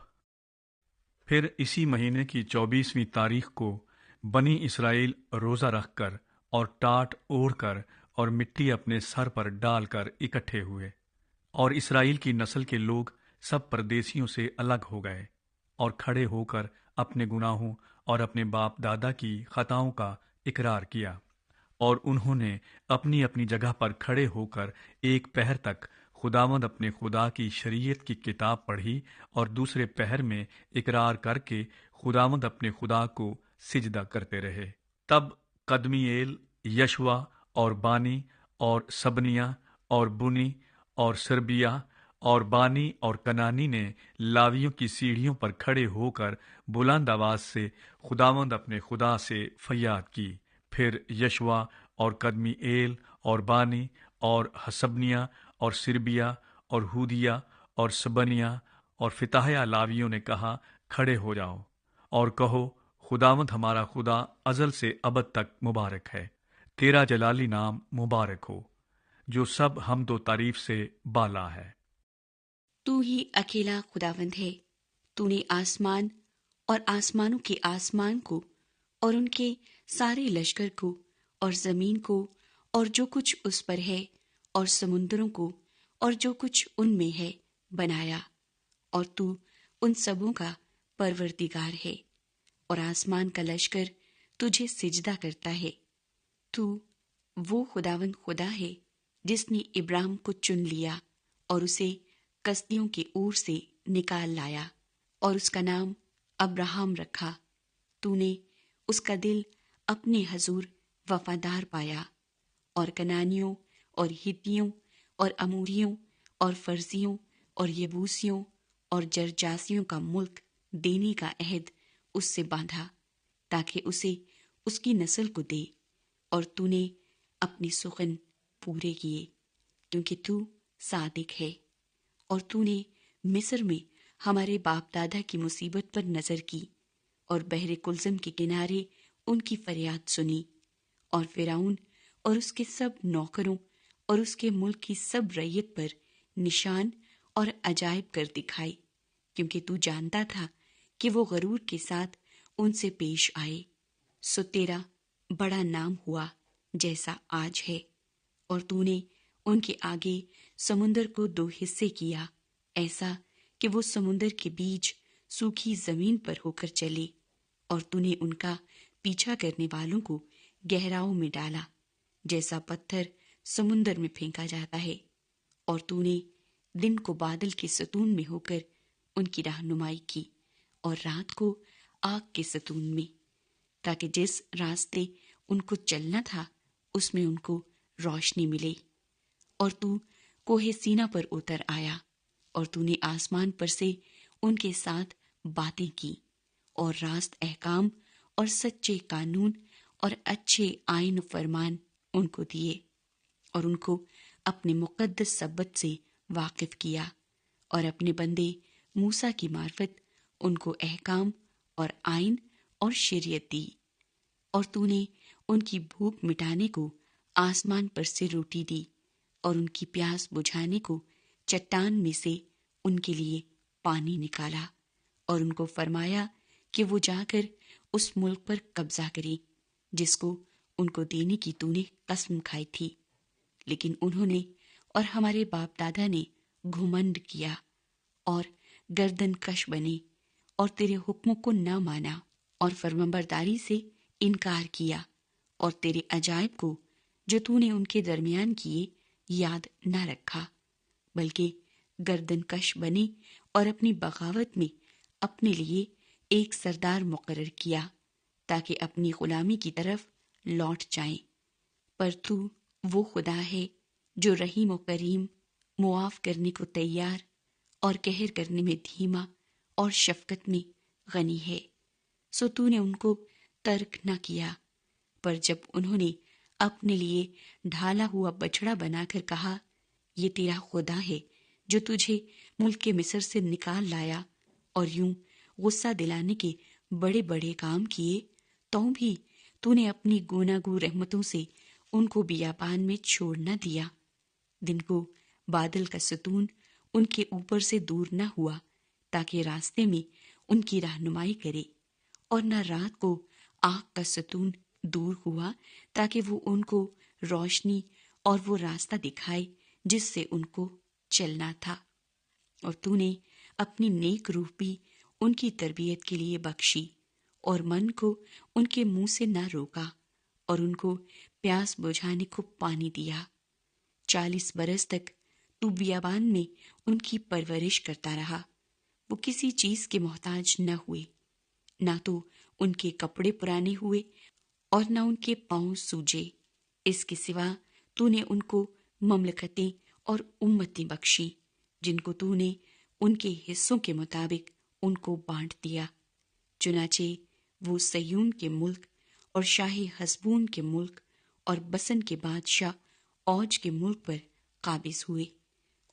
پھر اسی مہینے کی 24ویں تاریخ کو بنی اسرائیل روزہ رکھ کر اور ٹاٹ اوڑھ کر اور مٹی اپنے سر پر ڈال کر اکٹھے ہوئے، اور اسرائیل کی نسل کے لوگ سب پردیسیوں سے الگ ہو گئے، اور کھڑے ہو کر اپنے گناہوں اور اپنے باپ دادا کی خطاؤں کا اقرار کیا، اور انہوں نے اپنی اپنی جگہ پر کھڑے ہو کر ایک پہر تک خداوند اپنے خدا کی شریعت کی کتاب پڑھی، اور دوسرے پہر میں اقرار کر کے خداوند اپنے خدا کو سجدہ کرتے رہے۔ تب قدمیኤل، یشوا اور بانی اور سبنیہ اور بنی اور سربیہ اور بانی اور کنانی نے لاویوں کی سیڑھیوں پر کھڑے ہو کر بلند آواز سے خداوند اپنے خدا سے فریاد کی۔ پھر یشوا اور قدمیኤل اور بانی اور حسبنیہ اور سربیہ اور ہودیہ اور سبنیہ اور فتحیہ لاویوں نے کہا، کھڑے ہو جاؤ اور کہو، خداوند ہمارا خدا ازل سے ابد تک مبارک ہے، تیرا جلالی نام مبارک ہو، جو سب حمد و تعریف سے بالا ہے۔ تو ہی اکیلا خداوند ہے، تو نے آسمان اور آسمانوں کے آسمان کو اور ان کے سارے لشکر کو اور زمین کو اور جو کچھ اس پر ہے اور سمندروں کو اور جو کچھ ان میں ہے بنایا، اور تو ان سبوں کا پروردگار ہے، اور آسمان کا لشکر تجھے سجدہ کرتا ہے۔ تو وہ خداوند خدا ہے جس نے ابراہیم کو چن لیا اور اسے کسدیوں کے اور سے نکال لایا اور اس کا نام ابراہم رکھا۔ تو نے اس کا دل اپنے حضور وفادار پایا، اور کنانیوں اور ہتیوں اور اموریوں اور فرزیوں اور یبوسیوں اور جرجاسیوں کا ملک دینے کا عہد اس سے باندھا، تاکہ اسے اس کی نسل کو دے، اور تو نے اپنے سخن پورے کیے، کیونکہ تو صادق ہے، اور تو نے مصر میں ہمارے باپ دادا کی مصیبت پر نظر کی، اور بحر کلزم کے کنارے ان کی فریاد سنی، اور فرعون اور اس کے سب نوکروں اور اس کے ملک کی سب رعیت پر نشان اور عجائب کر دکھائے، کیونکہ تو جانتا تھا کہ وہ غرور کے ساتھ ان سے پیش آئے۔ سو تیرا بڑا نام ہوا جیسا آج ہے، اور تو نے ان کے آگے سمندر کو 2 حصے کیا، ایسا کہ وہ سمندر کے بیچ سوکھی زمین پر ہو کر چلے، اور تو نے ان کا پیچھا کرنے والوں کو گہراؤں میں ڈالا، جیسا پتھر سمندر میں پھینکا جاتا ہے، اور تو نے دن کو بادل کے ستون میں ہو کر ان کی رہنمائی کی، اور رات کو آگ کے ستون میں، تاکہ جس راستے ان کو چلنا تھا اس میں ان کو روشنی ملے۔ اور تو کوہ سینا پر اتر آیا، اور تو نے آسمان پر سے ان کے ساتھ باتیں کی، اور راست احکام اور سچے قانون اور اچھے آئین و فرمان ان کو دیے، اور ان کو اپنے مقدس سبت سے واقف کیا، اور اپنے بندے موسیٰ کی معرفت ان کو احکام اور آئین اور شریعت دی۔ اور تو نے ان کی بھوک مٹانے کو آسمان پر سے روٹی دی، اور ان کی پیاس بجھانے کو چٹان میں سے ان کے لیے پانی نکالا، اور ان کو فرمایا کہ وہ جا کر اس ملک پر قبضہ کریں جس کو ان کو دینے کی تو نے قسم کھائی تھی۔ لیکن انہوں نے اور ہمارے باپ دادا نے گھمنڈ کیا اور گردن کش بنے، اور تیرے حکموں کو نہ مانا، اور فرمانبرداری سے انکار کیا، اور تیرے عجائب کو جو تو نے ان کے درمیان کیے یاد نہ رکھا، بلکہ گردن کش بنے اور اپنی بغاوت میں اپنے لیے ایک سردار مقرر کیا تاکہ اپنی غلامی کی طرف لوٹ جائیں۔ پر تو وہ خدا ہے جو رحیم و کریم، معاف کرنے کو تیار اور قہر کرنے میں دھیما اور شفقت میں غنی ہے۔ سو تو نے ان کو ترک نہ کیا، پر جب انہوں نے اپنے لیے ڈھالا ہوا بچڑا بنا کر کہا یہ تیرا خدا ہے جو تجھے ملک مصر سے نکال لایا، اور یوں غصہ دلانے کے بڑے بڑے کام کیے، تو بھی تو نے اپنی گوناگو رحمتوں سے ان کو بیابان میں چھوڑ نہ دیا۔ دن کو بادل کا ستون ان کے اوپر سے دور نہ ہوا تاکہ راستے میں ان کی رہنمائی کرے، اور نہ رات کو آگ کا ستون دور ہوا تاکہ وہ ان کو روشنی اور وہ راستہ دکھائے جس سے ان کو چلنا تھا۔ اور تو نے اپنی نیک روح بھی ان کی تربیت کے لیے بخشی، اور من کو ان کے منہ سے نہ روکا، اور ان کو پیاس بجھانے کو پانی دیا۔ 40 برس تک تو بیابان میں ان کی پرورش کرتا رہا، وہ کسی چیز کے محتاج نہ ہوئے، نہ تو ان کے کپڑے پرانے ہوئے اور نہ ان کے پاؤں سوجے۔ اس کے سوا تو نے ان کو مملکتیں اور امتیں بخشی جن کو تو نے ان کے حصوں کے مطابق ان کو بانٹ دیا۔ چنانچہ وہ سیون کے ملک اور شاہ حسبون کے ملک اور بسن کے بادشاہ اوج کے ملک پر قابض ہوئے،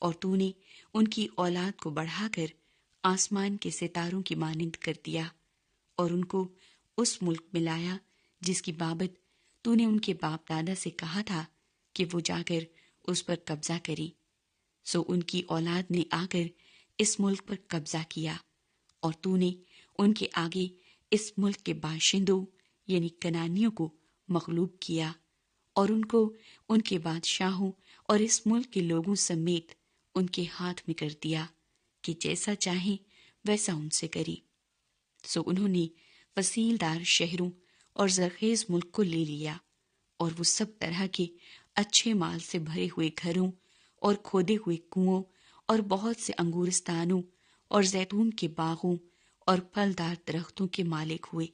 اور تو نے ان کی اولاد کو بڑھا کر آسمان کے ستاروں کی مانند کر دیا، اور ان کو اس ملک میں لایا جس کی بابت تو نے ان کے باپ دادا سے کہا تھا کہ وہ جا کر اس پر قبضہ کریں۔ سو ان کی اولاد نے آ کر اس ملک پر قبضہ کیا، اور تو نے ان کے آگے اس ملک کے باشندوں یعنی کنانیوں کو مغلوب کیا، اور ان کو ان کے بادشاہوں اور اس ملک کے لوگوں سمیت ان کے ہاتھ میں کر دیا کہ جیسا چاہیں ویسا ان سے کریں۔ سو انہوں نے فصیل دار شہروں اور زرخیز ملک کو لے لیا، اور وہ سب طرح کے اچھے مال سے بھرے ہوئے گھروں اور کھودے ہوئے کنووں اور بہت سے انگورستانوں اور زیتون کے باغوں اور پھلدار درختوں کے مالک ہوئے۔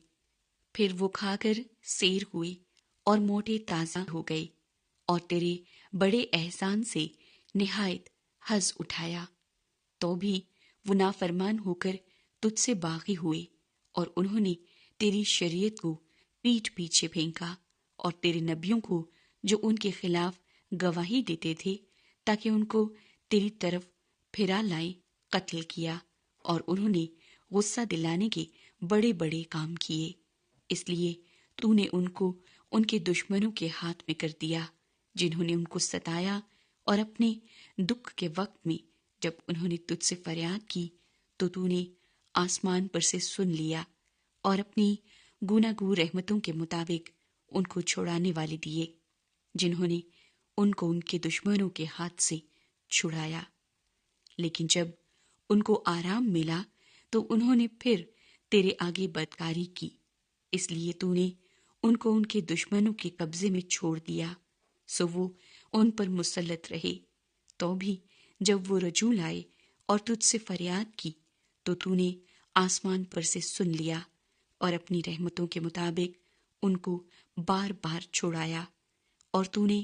پھر وہ کھا کر سیر ہوئے اور موٹے تازہ ہو گئے، اور تیرے بڑے احسان سے نہایت حظ اٹھایا۔ تو بھی وہ نافرمان ہو کر تجھ سے باغی ہوئے، اور انہوں نے تیری شریعت کو پیٹھ پیچھے پھینکا، اور تیرے نبیوں کو جو ان کے خلاف گواہی دیتے تھے تاکہ ان کو تیری طرف پھرا لائیں قتل کیا، اور انہوں نے غصہ دلانے کے بڑے بڑے کام کیے۔ اس لیے تو نے ان کو ان کے دشمنوں کے ہاتھ میں کر دیا جنہوں نے ان کو ستایا، اور اپنے دکھ کے وقت میں جب انہوں نے تجھ سے فریاد کی تو نے آسمان پر سے سن لیا، اور اپنی گوناگو رحمتوں کے مطابق ان کو چھڑانے والے دیے جنہوں نے ان کو ان کے دشمنوں کے ہاتھ سے چھڑایا۔ لیکن جب ان کو آرام ملا تو انہوں نے پھر تیرے آگے بدکاری کی، اس لیے تو نے ان کو ان کے دشمنوں کے قبضے میں چھوڑ دیا، سو وہ ان پر مسلط رہے۔ تو بھی جب وہ رجوع لائے اور تجھ سے فریاد کی تو نے آسمان پر سے سن لیا، اور اپنی رحمتوں کے مطابق ان کو بار بار چھڑایا، اور تو نے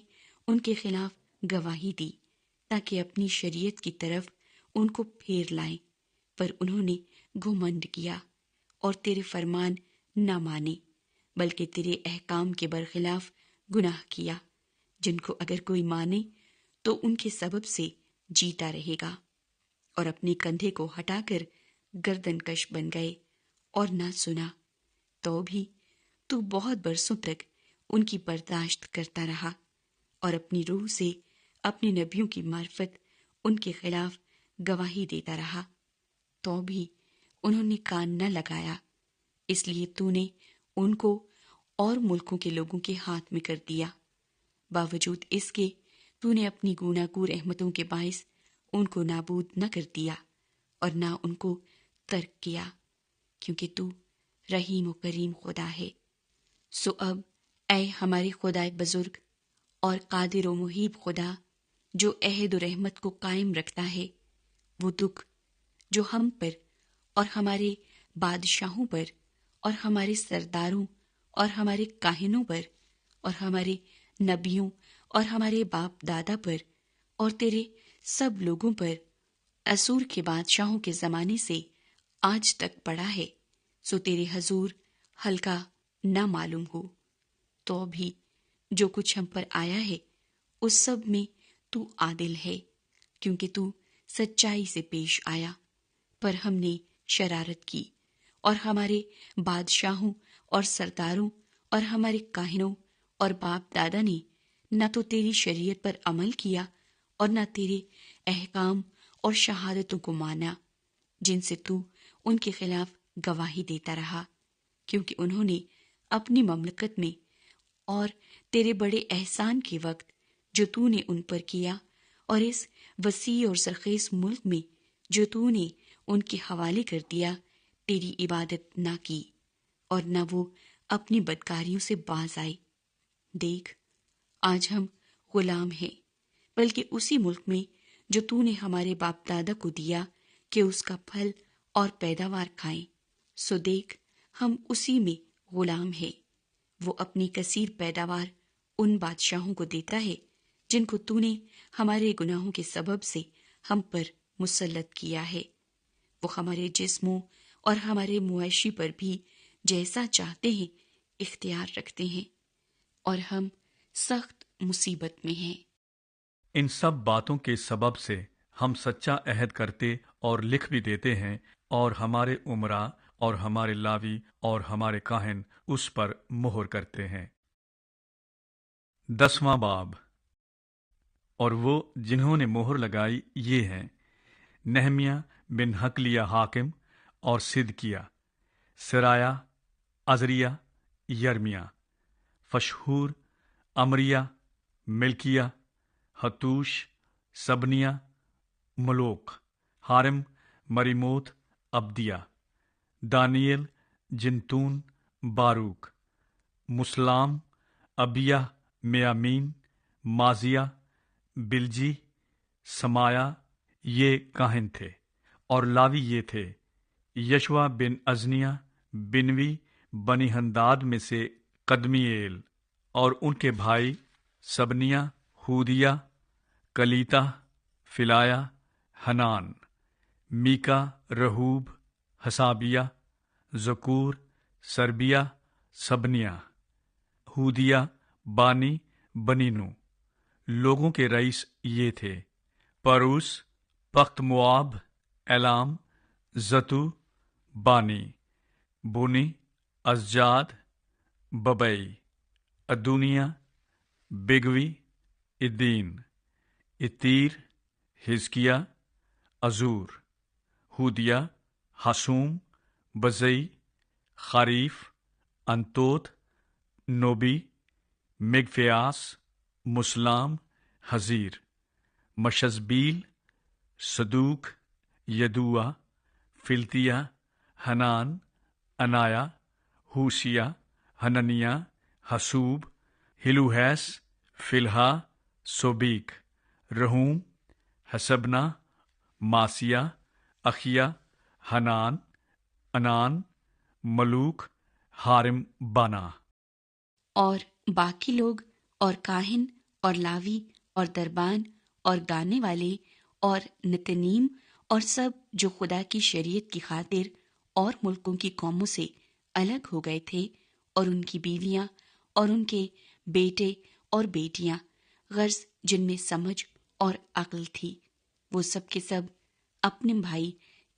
ان کے خلاف گواہی دی تاکہ اپنی شریعت کی طرف ان کو پھیر لائیں، پر انہوں نے گھمنڈ کیا اور تیرے فرمان نہ مانے، بلکہ تیرے احکام کے برخلاف گناہ کیا، جن کو اگر کوئی مانے تو ان کے سبب سے جیتا رہے گا، اور اپنے کندھے کو ہٹا کر گردن کش بن گئے اور نہ سنا۔ تو بھی تو بہت برسوں تک ان کی برداشت کرتا رہا، اور اپنی روح سے اپنے نبیوں کی معرفت ان کے خلاف گواہی دیتا رہا، تو بھی انہوں نے کان نہ لگایا۔ اس لیے تو نے ان کو اور ملکوں کے لوگوں کے ہاتھ میں کر دیا، باوجود اس کے تو نے اپنی گوناگو رحمتوں کے باعث ان کو نابود نہ کر دیا اور نہ ان کو ترک کیا، کیونکہ تو رحیم و کریم خدا ہے۔ سو اب اے ہمارے خدائے بزرگ اور قادر و محیب خدا، جو عہد و رحمت کو قائم رکھتا ہے، وہ دکھ جو ہم پر اور ہمارے بادشاہوں پر اور ہمارے سرداروں اور ہمارے کاہنوں پر اور ہمارے نبیوں اور ہمارے باپ دادا پر اور تیرے سب لوگوں پر اسور کے بادشاہوں کے زمانے سے آج تک پڑا ہے، سو تیرے حضور ہلکا نہ معلوم ہو۔ تو بھی جو کچھ ہم پر آیا ہے اس سب میں تو عادل ہے، کیونکہ تو سچائی سے پیش آیا، پر ہم نے شرارت کی اور ہمارے بادشاہوں اور سرداروں اور ہمارے کاہنوں اور باپ دادا نے نہ تو تیری شریعت پر عمل کیا اور نہ تیرے احکام اور شہادتوں کو مانا، جن سے تو ان کے خلاف گواہی دیتا رہا، کیونکہ انہوں نے اپنی مملکت میں اور تیرے بڑے احسان کے وقت جو تو نے ان پر کیا اور اس وسیع اور زرخیز ملک میں جو تو نے ان کے حوالے کر دیا، تیری عبادت نہ کی اور نہ وہ اپنی بدکاریوں سے باز آئے۔ دیکھ، آج ہم غلام ہیں، بلکہ اسی ملک میں جو تو نے ہمارے باپ دادا کو دیا کہ اس کا پھل اور پیداوار کھائیں، سو دیکھ ہم اسی میں غلام ہیں۔ وہ اپنی کثیر پیداوار ان بادشاہوں کو دیتا ہے جن کو تو نے ہمارے گناہوں کے سبب سے ہم پر مسلط کیا ہے۔ وہ ہمارے جسموں اور ہمارے معاشی پر بھی جیسا چاہتے ہیں اختیار رکھتے ہیں، اور ہم سخت مصیبت میں ہیں۔ ان سب باتوں کے سبب سے ہم سچا عہد کرتے اور لکھ بھی دیتے ہیں، اور ہمارے امراء اور ہمارے لاوی اور ہمارے کاہن اس پر مہر کرتے ہیں۔ 10واں باب۔ اور وہ جنہوں نے مہر لگائی یہ ہیں: نہمیہ بن حقلیہ حاکم اور صدقیہ، سرایا، عزریہ، یرمیہ، فشحور، امریہ، ملکیہ، حتوش، سبنیہ، ملوک، حارم، مریموت، عبدیہ، دانیل، جنتون، باروک، مسلام، ابیہ، میامین، مازیہ، بلجی، سمایا، یہ کاہن تھے، اور لاوی یہ تھے: یشوا بن ازنیہ، بنوی، بنی ہنداد میں سے قدمیئیل، اور ان کے بھائی سبنیہ، ہودیہ، کلیتہ، فلایا، حنان، میکا، رہوب، حسابیہ، ذکور، سربیہ، سبنیہ، ہودیہ، بانی، بنینو۔ لوگوں کے رئیس یہ تھے: پروس، پخت مواب، ایلام، زتو، بانی، بونی، ازجاد، ببئی، ادونیہ، بگوی، ادین، اتیر، حزکیہ، عزور، ہودیہ، حسوم، بزئی، خاریف، انتوت، نوبی، مگفیاس، مسلام، حزیر، مشزبیل، صدوق، یدوع، فلتیہ، حنان، انایا، ہوشیہ، حننیہ، حسوب، ہلوہیس، فلہا، سوبیک، رہوم، حسبنا، ماسیہ، اخیہ، حنان، انان، ملوک، حارم، بانا۔ اور باقی لوگ اور کاہن اور لاوی اور دربان اور گانے والے اور نتنیم اور سب جو خدا کی شریعت کی خاطر اور ملکوں کی قوموں سے الگ ہو گئے تھے، اور ان کی بیویاں اور ان کے بیٹے اور بیٹیاں، غرض جن میں سمجھ اور عقل تھی، وہ سب کے سب اپنے بھائی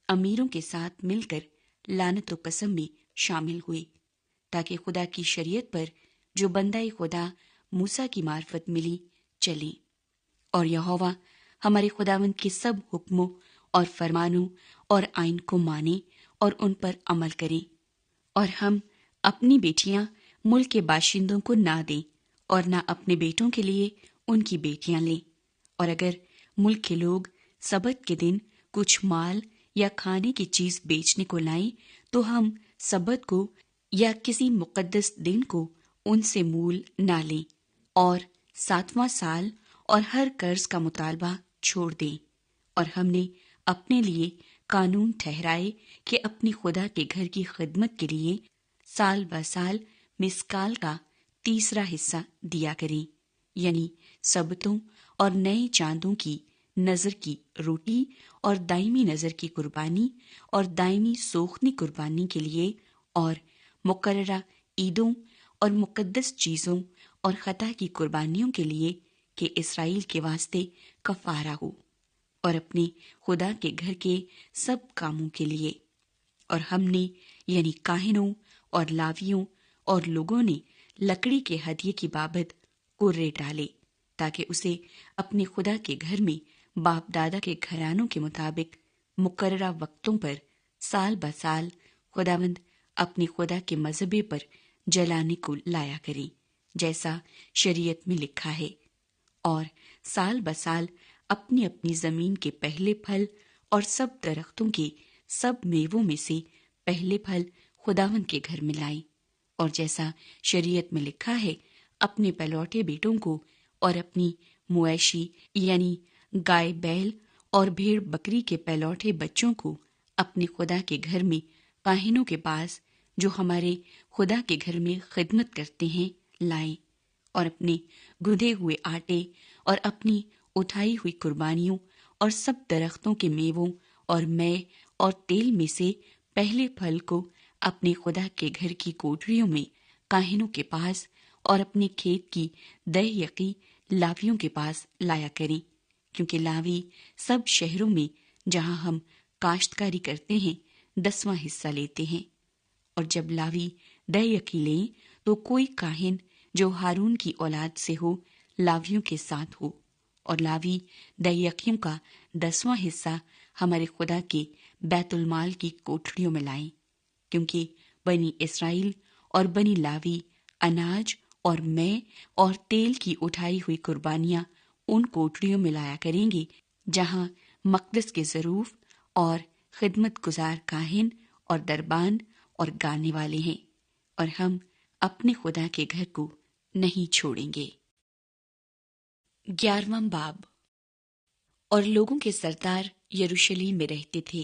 امیروں کے ساتھ مل کر لعنت و قسم میں شامل ہوئے، تاکہ خدا کی شریعت پر جو بندہ خدا موسیٰ کی معرفت ملی چلیں، اور یہوہ ہمارے خداوند کے سب حکموں اور فرمانوں اور آئین کو مانیں اور ان پر عمل کریں، اور ہم اپنی بیٹیاں ملک کے باشندوں کو نہ دیں اور نہ اپنے بیٹوں کے لیے ان کی بیٹیاں لیں، اور اگر ملک کے لوگ سبت کے دن کچھ مال یا کھانے کی چیز بیچنے کو لائیں تو ہم سبت کو یا کسی مقدس دن کو ان سے مول نہ لیں اور 7واں سال اور ہر قرض کا مطالبہ چھوڑ دیں۔ اور ہم نے اپنے لیے قانون ٹھہرائے کہ اپنی خدا کے گھر کی خدمت کے لیے سال بسال مسکال کا 3 حصہ دیا کریں، یعنی سبتوں اور نئے چاندوں کی نظر کی روٹی اور دائمی نظر کی قربانی اور دائمی سوختنی قربانی کے لیے اور مقررہ عیدوں اور مقدس چیزوں اور خطا کی قربانیوں کے لیے کہ اسرائیل کے واسطے کفارہ ہو، اور اپنے خدا کے گھر کے سب کاموں کے لیے۔ اور ہم نے یعنی کاہنوں اور لاویوں اور لوگوں نے لکڑی کے ہدیے کی بابت قرے ڈالے تاکہ اسے اپنے خدا کے گھر میں باپ دادا کے گھرانوں کے مطابق مقررہ وقتوں پر سال بسال خداوند اپنے خدا کے مذہبے پر جلانے کو لایا کریں، جیسا شریعت میں لکھا ہے، اور سال بسال اپنی اپنی زمین کے پہلے پھل اور سب درختوں کے سب میووں میں سے پہلے پھل خداوند کے گھر میں لائیں، اور جیسا شریعت میں لکھا ہے اپنے پلوٹے بیٹوں کو اور اپنی مویشی یعنی گائے بیل اور بھیڑ بکری کے پلوٹے بچوں کو اپنے خدا کے گھر میں کاہنوں کے پاس جو ہمارے خدا کے گھر میں خدمت کرتے ہیں لائیں، اور اپنے گندے ہوئے آٹے اور اپنی اٹھائی ہوئی قربانیوں اور سب درختوں کے میووں اور مے اور تیل میں سے پہلے پھل کو اپنے خدا کے گھر کی کوٹریوں میں کاہنوں کے پاس اور اپنے کھیت کی دہ یقی لاویوں کے پاس لایا کریں، کیونکہ لاوی سب شہروں میں جہاں ہم کاشتکاری کرتے ہیں 10واں حصہ لیتے ہیں۔ اور جب لاوی دہ یقی لیں تو کوئی کاہن جو ہارون کی اولاد سے ہو لاویوں کے ساتھ ہو، اور لاوی دہ یقیوں کا 10واں حصہ ہمارے خدا کے بیت المال کی کوٹھڑیوں میں لائیں، کیونکہ بنی اسرائیل اور بنی لاوی اناج اور مے اور تیل کی اٹھائی ہوئی قربانیاں ان کوٹڑیوں میں لایا کریں گے جہاں مقدس کے ظروف اور خدمت گزار کاہن اور دربان اور گانے والے ہیں، اور ہم اپنے خدا کے گھر کو نہیں چھوڑیں گے۔ 11واں باب۔ اور لوگوں کے سردار یروشلم میں رہتے تھے،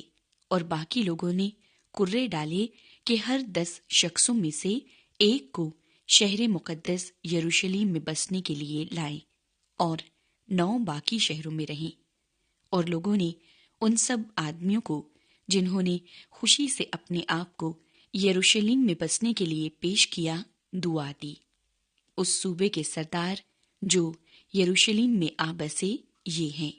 اور باقی لوگوں نے قرے ڈالے کہ ہر 10 شخصوں میں سے ایک کو شہر مقدس یروشلم میں بسنے کے لیے لائیں، اور 9 باقی شہروں میں رہیں۔ اور لوگوں نے ان سب آدمیوں کو جنہوں نے خوشی سے اپنے آپ کو یروشلم میں بسنے کے لیے پیش کیا دعا دی۔ اس صوبے کے سردار جو یروشلم میں آ بسے یہ ہیں،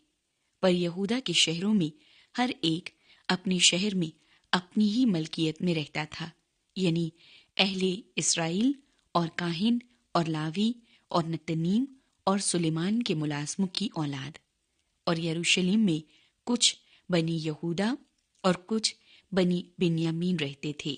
پر یہودا کے شہروں میں ہر ایک اپنے شہر میں اپنی ہی ملکیت میں رہتا تھا، یعنی اہل اسرائیل اور کاہن اور لاوی اور نتنیم اور سلیمان کے ملازموں کی اولاد۔ اور یروشلم میں کچھ بنی یہودا اور کچھ بنی بنیامین رہتے تھے۔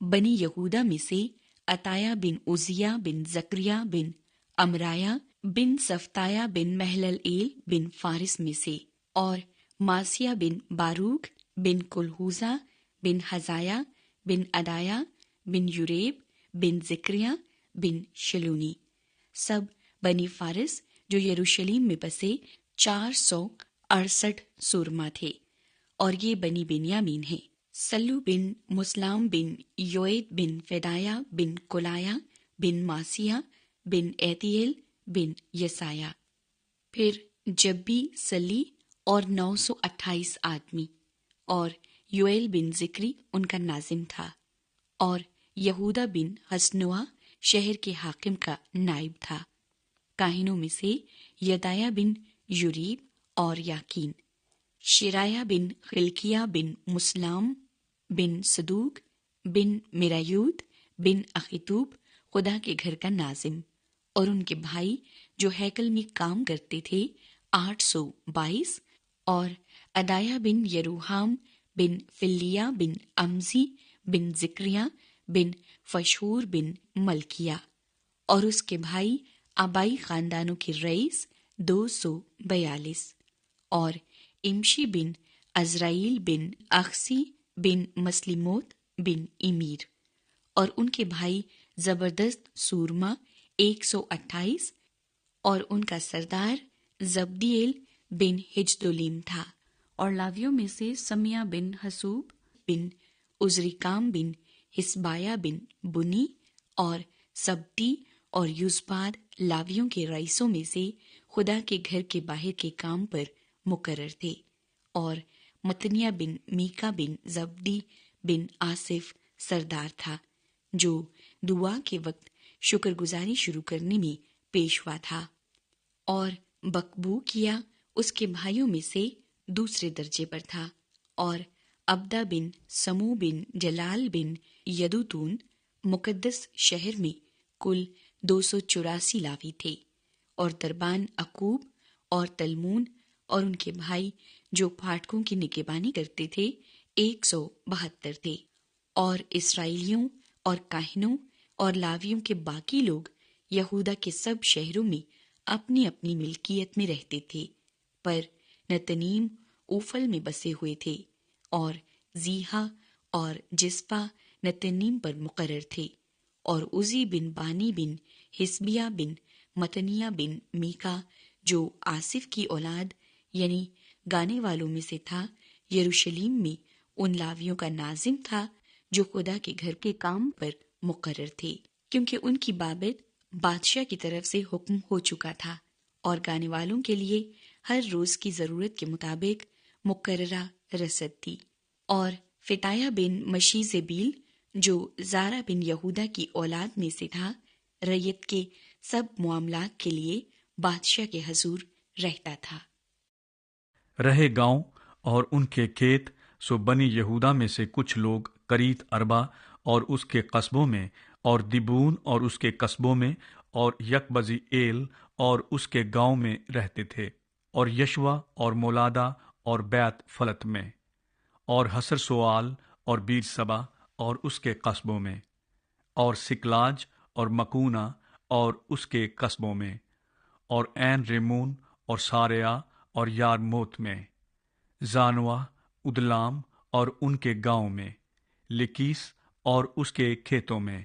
بنی یہودا میں سے عطایا بن عزیہ بن زکریہ بن امرایا بن صفتایا بن محلل بن فارس میں سے، اور ماسیہ بن باروک بن کلہوزا بن حزایا بن ادایا بن یوریب بن زکریہ بن شلونی، سب بنی فارس جو یروشلم میں بسے 468 سورما تھے۔ اور یہ بنی بنیامین ہیں، سلو بن مسلام بن یوید بن فدایا بن کلایا بن ماسیہ بن ایتیل بن یسایا، پھر جبی سلی اور 928 آدمی، اور یویل بن ذکری ان کا ناظم تھا، اور یہودا بن حسنوا شہر کے حاکم کا نائب تھا۔ کاہنوں میں سے یدایا بن یوریب اور یاکین، شرایا بن خلقیہ بن مسلام بن صدوق بن میرایوت بن اخیتوب خدا کے گھر کا ناظم، اور ان کے بھائی جو ہیکل میں کام کرتے تھے 822، اور ادایا بن یروحام بن فلیا بن امزی بن زکریہ بن فشہور بن ملکیہ، اور اس کے بھائی آبائی خاندانوں کے رئیس 242، اور امشی بن عزرائیل بن اخسی بن مسلموت بن امیر، اور ان کے بھائی زبردست سورما 128 اور ان کا سردار زبدیل بن ہجدولیم تھا۔ اور لاویوں میں سے سمیہ بن حسوب بن عزریکام بن حسبایا بن بنی اور سبٹی اور یوزباد لاویوں کے رئیسوں میں سے خدا کے گھر کے باہر کے کام پر مقرر تھے۔ اور متنیہ بن میکا بن زبدی بن آصف سردار تھا، جو دعا کے وقت شکر گزاری شروع کرنے میں پیشوا تھا۔ اور بکبوکیا اس کے بھائیوں میں سے دوسرے درجے پر تھا۔ اور عبدہ بن سمو بن جلال بن یدوتون مقدس شہر میں کل 284 لاوی تھے۔ اور دربان عقوب اور تلمون اور ان کے بھائی جو پھاٹکوں کی نگہبانی کرتے تھے 172 تھے۔ اور اسرائیلیوں اور کاہنوں اور لاویوں کے باقی لوگ یہودا کے سب شہروں میں اپنی اپنی ملکیت میں رہتے تھے، پر نتنیم اوفل میں بسے ہوئے تھے، اور زیحا اور جسپا نتنیم پر مقرر تھے۔ اور عزی بن بانی بن حسبیہ بن متنیہ بن میکا جو آصف کی اولاد یعنی گانے والوں میں سے تھا، یروشلیم میں ان لاویوں کا ناظم تھا جو خدا کے گھر کے کام پر مقرر تھے، کیونکہ ان کی بابت بادشاہ کی طرف سے حکم ہو چکا تھا، اور گانے والوں کے لیے ہر روز کی ضرورت کے مطابق مقررہ رسد تھی۔ اور فتایہ بن مشیزبیل جو زارا بن یہودا کی اولاد میں سے تھا، ریت کے سب معاملات کے لیے بادشاہ کے حضور رہتا تھا۔ رہے گاؤں اور ان کے کھیت، سو بنی یہودا میں سے کچھ لوگ کریت اربا اور اس کے قصبوں میں، اور دبون اور اس کے قصبوں میں، اور یکبزی ایل اور اس کے گاؤں میں رہتے تھے، اور یشوا اور مولادا اور بیت فلت میں، اور حسر سوال اور بیر سبا اور اس کے قصبوں میں، اور سکلاج اور مکونا اور اس کے قصبوں میں، اور عین ریمون اور ساریا اور یارموت میں، زانوا ادلام اور ان کے گاؤں میں، لکیس اور اس کے کھیتوں میں،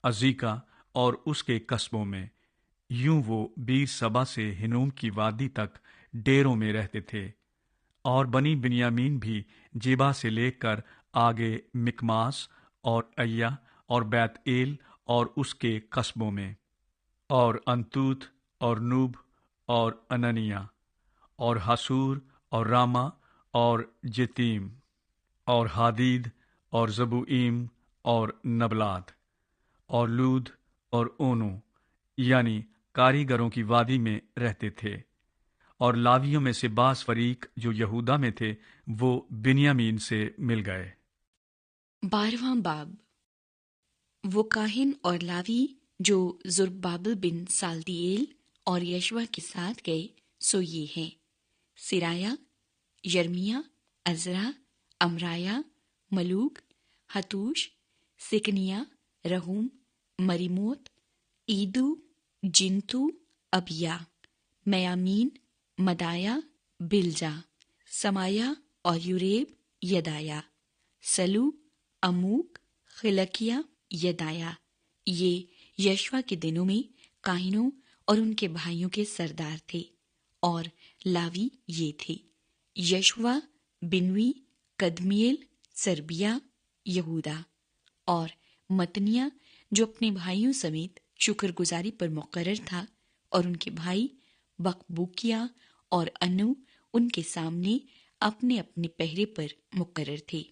عزیکا اور اس کے قصبوں میں۔ یوں وہ بیر سبا سے ہنوم کی وادی تک ڈیروں میں رہتے تھے۔ اور بنی بنیامین بھی جیبا سے لے کر آگے مکماس اور ایا اور بیت ایل اور اس کے قصبوں میں، اور انتوت اور نوب اور اننیا اور حسور اور راما اور جتیم اور حادید اور زبوئیم اور نبلات اور لود اور اونو، یعنی کاریگروں کی وادی میں رہتے تھے۔ اور لاویوں میں سے بعض فریق جو یہودا میں تھے وہ بنیامین سے مل گئے۔ 12واں باب۔ وہ کاہن اور لاوی جو زربابل بن سالتییل اور یشوا کے ساتھ گئے سو یہ ہیں: سرایا، یرمیا، عزرا، امرایا، ملوک، حتوش، سکنیا، رہوم، مریموت، ایدو، جنتو، ابیا، میامین، مدایا، بلجا، سمایا اور یوریب، یدایا، سلو، اموک، خلکیا، یدایا۔ یہ یشوا کے دنوں میں کاہنوں اور ان کے بھائیوں کے سردار تھے۔ اور لاوی یہ تھے: یشوا، بنوی، قدمیل، سربیا، یہودا۔ اور متنیہ جو اپنے بھائیوں سمیت شکر گزاری پر مقرر تھا، اور ان کے بھائی بکبوکیا اور انو ان کے سامنے اپنے اپنے پہرے پر مقرر تھے۔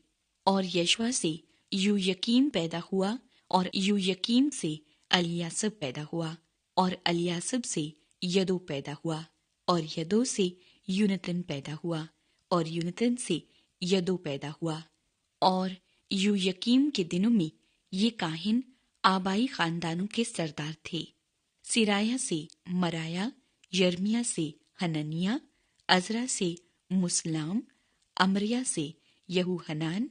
اور یشوا سے یو یقیم پیدا ہوا، اور یو یقیم سے الیاسب پیدا ہوا، اور الیاسب سے یدو پیدا ہوا، اور یدو سے یونتن پیدا ہوا، اور یونتن سے یدو پیدا ہوا۔ اور یو یقیم کے دنوں میں یہ کاہن آبائی خاندانوں کے سردار تھے: سرایا سے مرایا، یرمیا سے حننیہ، عزرا سے مسلام، امریا سے یہوحنان،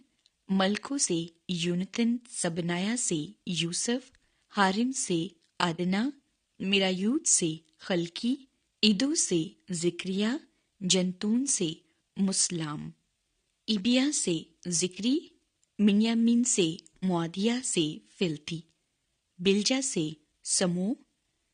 ملکو سے یونتن، سبنایا سے یوسف، حارم سے عدنا، مرایوت سے خلکی، ایدو سے ذکریہ، جنتون سے مسلام، ایبیا سے ذکری، منیامین سے معادیہ سے فلتی، بلجا سے سمو،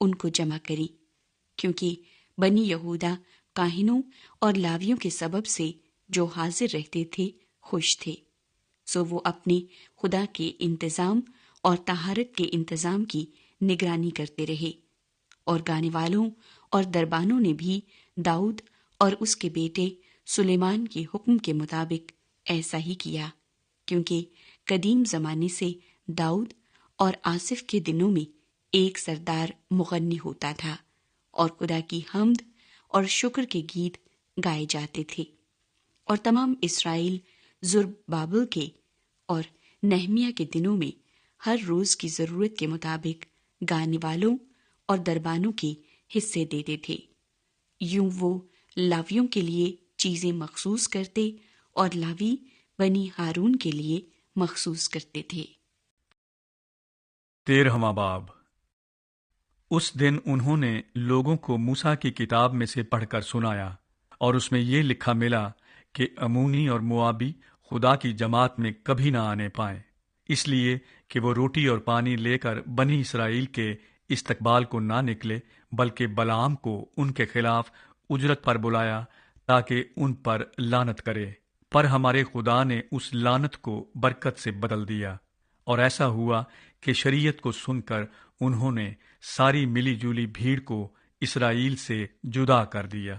ان کو جمع کری، کیونکہ بنی یہودا کاہنوں اور لاویوں کے سبب سے جو حاضر رہتے تھے خوش تھے، سو وہ اپنے خدا کے انتظام اور طہارت کے انتظام کی نگرانی کرتے رہے، اور گانے والوں اور دربانوں نے بھی داؤد اور اس کے بیٹے سلیمان کے حکم کے مطابق ایسا ہی کیا، کیونکہ قدیم زمانے سے داؤد اور آصف کے دنوں میں ایک سردار مغنی ہوتا تھا، اور خدا کی حمد اور شکر کے گیت گائے جاتے تھے، اور تمام اسرائیل زربابل کے اور نہمیہ کے دنوں میں ہر روز کی ضرورت کے مطابق گانے والوں اور دربانوں کے حصے دیتے تھے۔ یوں وہ لاویوں کے لیے چیزیں مخصوص کرتے اور لاوی بنی ہارون کے لیے مخصوص کرتے تھے۔ 13واں باب۔ اس دن انہوں نے لوگوں کو موسیٰ کی کتاب میں سے پڑھ کر سنایا، اور اس میں یہ لکھا ملا کہ امونی اور موابی خدا کی جماعت میں کبھی نہ آنے پائیں، اس لیے کہ وہ روٹی اور پانی لے کر بنی اسرائیل کے استقبال کو نہ نکلے، بلکہ بلعام کو ان کے خلاف اجرت پر بلایا تاکہ ان پر لعنت کرے، پر ہمارے خدا نے اس لعنت کو برکت سے بدل دیا، اور ایسا ہوا کہ شریعت کو سن کر انہوں نے ساری ملی جولی بھیڑ کو اسرائیل سے جدا کر دیا۔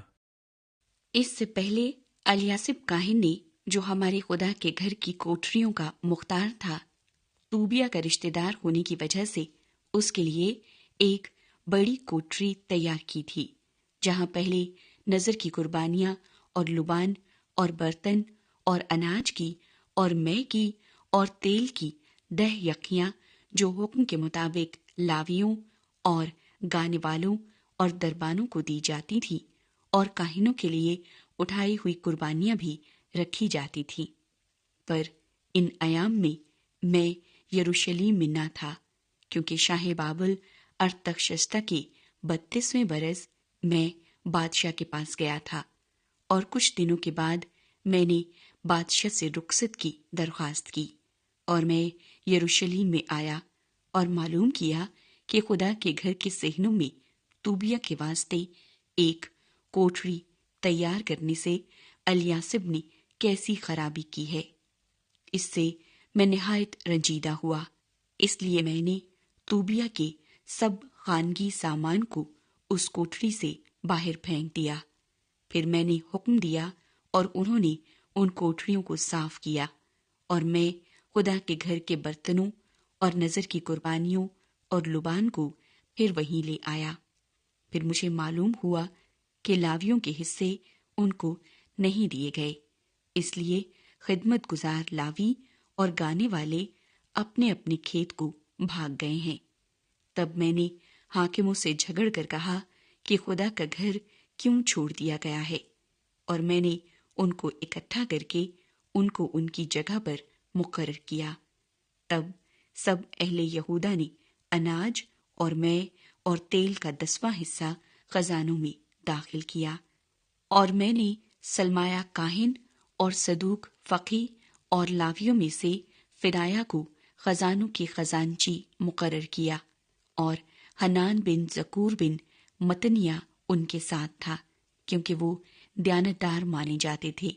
اس سے پہلے الیاسب کاہن نے، جو ہمارے خدا کے گھر کی کوٹریوں کا مختار تھا، توبیہ کا رشتہ دار ہونے کی وجہ سے اس کے لیے ایک بڑی کوٹری تیار کی تھی، جہاں پہلے نذر کی قربانیاں اور لبان اور برتن اور اناج کی اور مے کی اور تیل کی 10 یقیاں جو حکم کے مطابق لاویوں اور گانے والوں اور دربانوں کو دی جاتی تھی، اور کاہنوں کے لیے اٹھائی ہوئی قربانیاں بھی رکھی جاتی تھیں۔ پر ان ایام میں یروشلیم میں نہ تھا، کیونکہ شاہ بابل ارتخشستہ کے 32ویں برس میں بادشاہ کے پاس گیا تھا، اور کچھ دنوں کے بعد میں نے بادشاہ سے رخصت کی درخواست کی، اور میں یروشلیم میں آیا اور معلوم کیا کہ خدا کے گھر کے صحنوں میں توبیہ کے واسطے ایک کوٹری تیار کرنے سے الیاسب نے کیسی خرابی کی ہے۔ اس سے میں نہایت رنجیدہ ہوا، اس لیے میں نے توبیہ کے سب خانگی سامان کو اس کوٹری سے باہر پھینک دیا۔ پھر میں نے حکم دیا اور انہوں نے ان کوٹریوں کو صاف کیا، اور میں خدا کے گھر کے برتنوں اور نذر کی قربانیوں اور لبان کو پھر وہیں لے آیا۔ پھر مجھے معلوم ہوا کہ لاویوں کے حصے ان کو نہیں دیے گئے، اس لیے خدمت گزار لاوی اور گانے والے اپنے اپنے کھیت کو بھاگ گئے ہیں۔ تب میں نے حاکموں سے جھگڑ کر کہا کہ خدا کا گھر کیوں چھوڑ دیا گیا ہے، اور میں نے ان کو اکٹھا کر کے ان کو ان کی جگہ پر مقرر کیا۔ تب سب اہل یہودا نے اناج اور مے اور تیل کا 10واں حصہ خزانوں میں داخل کیا، اور میں نے سلمایا کاہن اور صدوق فقی اور لاویوں میں سے فدایا کو خزانوں کی خزانچی مقرر کیا، اور حنان بن زکور بن متنیہ ان کے ساتھ تھا، کیونکہ وہ دیانتدار مانے جاتے تھے،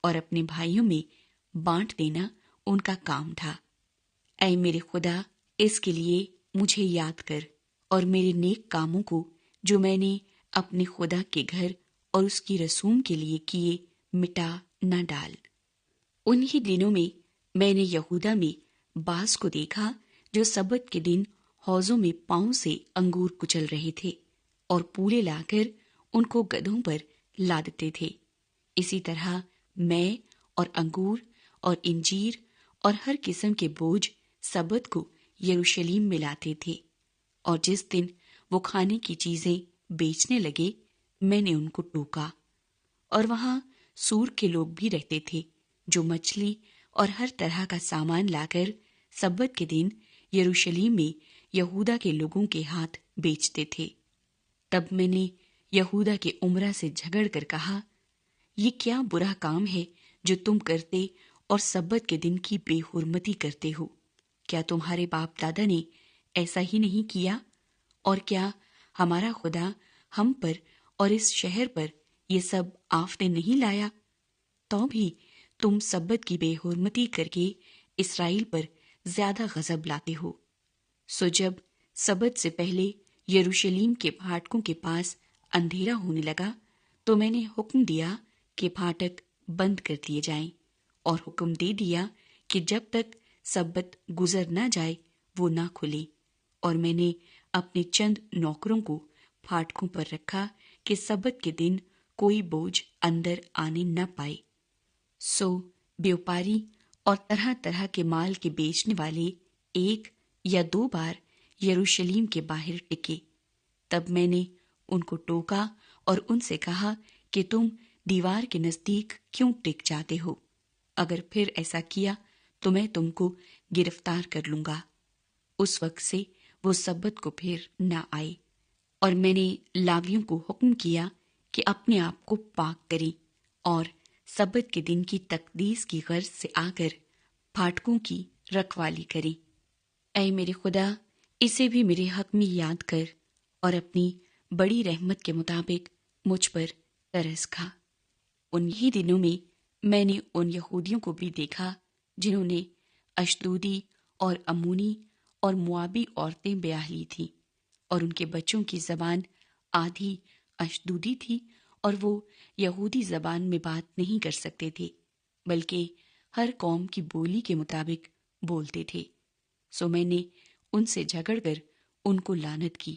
اور اپنے بھائیوں میں بانٹ دینا ان کا کام تھا۔ اے میرے خدا، اس کے لیے مجھے یاد کر، اور میرے نیک کاموں کو جو میں نے اپنے خدا کے گھر اور اس کی رسوم کے لیے کیے مٹا نہ ڈال۔ انہی دنوں میں نے یہودا میں باز کو دیکھا جو سبت کے دن حوضوں میں پاؤں سے انگور کچل رہے تھے، اور پولے لا کر ان کو گدھوں پر لادتے تھے۔ اسی طرح مے اور انگور اور انجیر اور ہر قسم کے بوجھ سبت کو یروشلیم میں لاتے تھے، اور جس دن وہ کھانے کی چیزیں بیچنے لگے میں نے ان کو ٹوکا۔ اور وہاں سور کے لوگ بھی رہتے تھے جو مچھلی اور ہر طرح کا سامان لا کر سبت کے دن یروشلیم میں یہودا کے لوگوں کے ہاتھ بیچتے تھے۔ تب میں نے یہودا کے امرا سے جھگڑ کر کہا، یہ کیا برا کام ہے جو تم کرتے اور سبت کے دن کی بے حرمتی کرتے ہو؟ کیا تمہارے باپ دادا نے ایسا ہی نہیں کیا؟ اور کیا ہمارا خدا ہم پر اور اس شہر پر یہ سب آفتیں نہیں لایا؟ تو بھی تم سبت کی بے حرمتی کر کے اسرائیل پر زیادہ غضب لاتے ہو۔ سو جب سبت سے پہلے یروشلیم کے پھاٹکوں کے پاس اندھیرا ہونے لگا تو میں نے حکم دیا کہ پھاٹک بند کر دیے جائیں، اور حکم دے دیا کہ جب تک سبت گزر نہ جائے وہ نہ کھلے، اور میں نے اپنے چند نوکروں کو پھاٹکوں پر رکھا کہ سبت کے دن کوئی بوجھ اندر آنے نہ پائے۔ سو بیوپاری اور طرح طرح کے مال کے بیچنے والے 1 یا 2 بار یروشلیم کے باہر ٹکے۔ تب میں نے ان کو ٹوکا اور ان سے کہا کہ تم دیوار کے نزدیک کیوں ٹک جاتے ہو؟ اگر پھر ایسا کیا تو میں تم کو گرفتار کر لوں گا۔ اس وقت سے وہ سبت کو پھر نہ آئے، اور میں نے لاویوں کو حکم کیا کہ اپنے آپ کو پاک کریں اور سبت کے دن کی تقدیس کی غرض سے آ کر پھاٹکوں کی رکھوالی کریں۔ اے میرے خدا، اسے بھی میرے حق میں یاد کر اور اپنی بڑی رحمت کے مطابق مجھ پر ترس کھا۔ انہی دنوں میں نے ان یہودیوں کو بھی دیکھا جنہوں نے اشدودی اور امونی اور موابی عورتیں بیاہ لی تھیں، اور ان کے بچوں کی زبان آدھی اشدودی تھی اور وہ یہودی زبان میں بات نہیں کر سکتے تھے، بلکہ ہر قوم کی بولی کے مطابق بولتے تھے۔ سو میں نے ان سے جھگڑ کر ان کو لعنت کی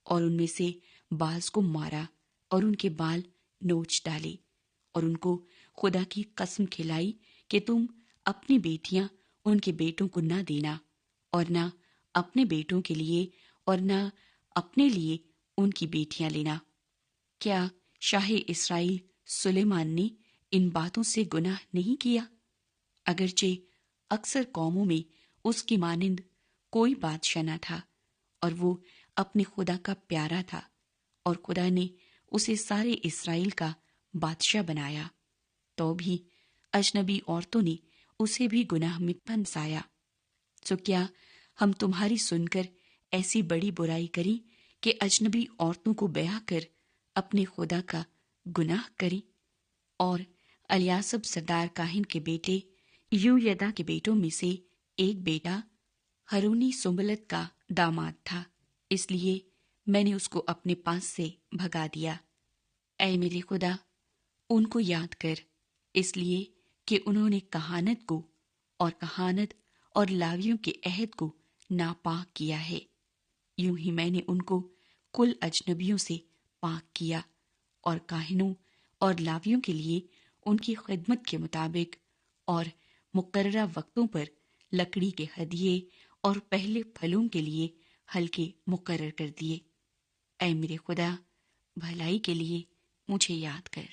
اور ان میں سے بعض کو مارا اور ان کے بال نوچ ڈالے، اور ان کو خدا کی قسم کھلائی کہ تم اپنی بیٹیاں ان کے بیٹوں کو نہ دینا، اور نہ اپنے بیٹوں کے لیے اور نہ اپنے لیے ان کی بیٹیاں لینا۔ کیا شاہ اسرائیل سلیمان نے ان باتوں سے گناہ نہیں کیا؟ اگرچہ اکثر قوموں میں اس کی مانند کوئی بادشاہ نہ تھا، اور وہ اپنے خدا کا پیارا تھا، اور خدا نے اسے سارے اسرائیل کا بادشاہ بنایا، تو بھی اجنبی عورتوں نے اسے بھی گناہ میں پھنسایا۔ سو کیا ہم تمہاری سن کر ایسی بڑی برائی کریں کہ اجنبی عورتوں کو بیاہ کر اپنے خدا کا گناہ کریں؟ اور الیاسب سردار کاہن کے بیٹے یویدا کے بیٹوں میں سے ایک بیٹا ہرونی سنبلت کا داماد تھا، اس لیے میں نے اس کو اپنے پاس سے بھگا دیا۔ اے میرے خدا، ان کو یاد کر، اس لیے کہ انہوں نے کہانت اور لاویوں کے عہد کو ناپاک کیا ہے۔ یوں ہی میں نے ان کو کل اجنبیوں سے پاک کیا، اور کاہنوں اور لاویوں کے لیے ان کی خدمت کے مطابق اور مقررہ وقتوں پر لکڑی کے ہدیے اور پہلے پھلوں کے لیے حلقے مقرر کر دیے۔ اے میرے خدا، بھلائی کے لیے مجھے یاد کر۔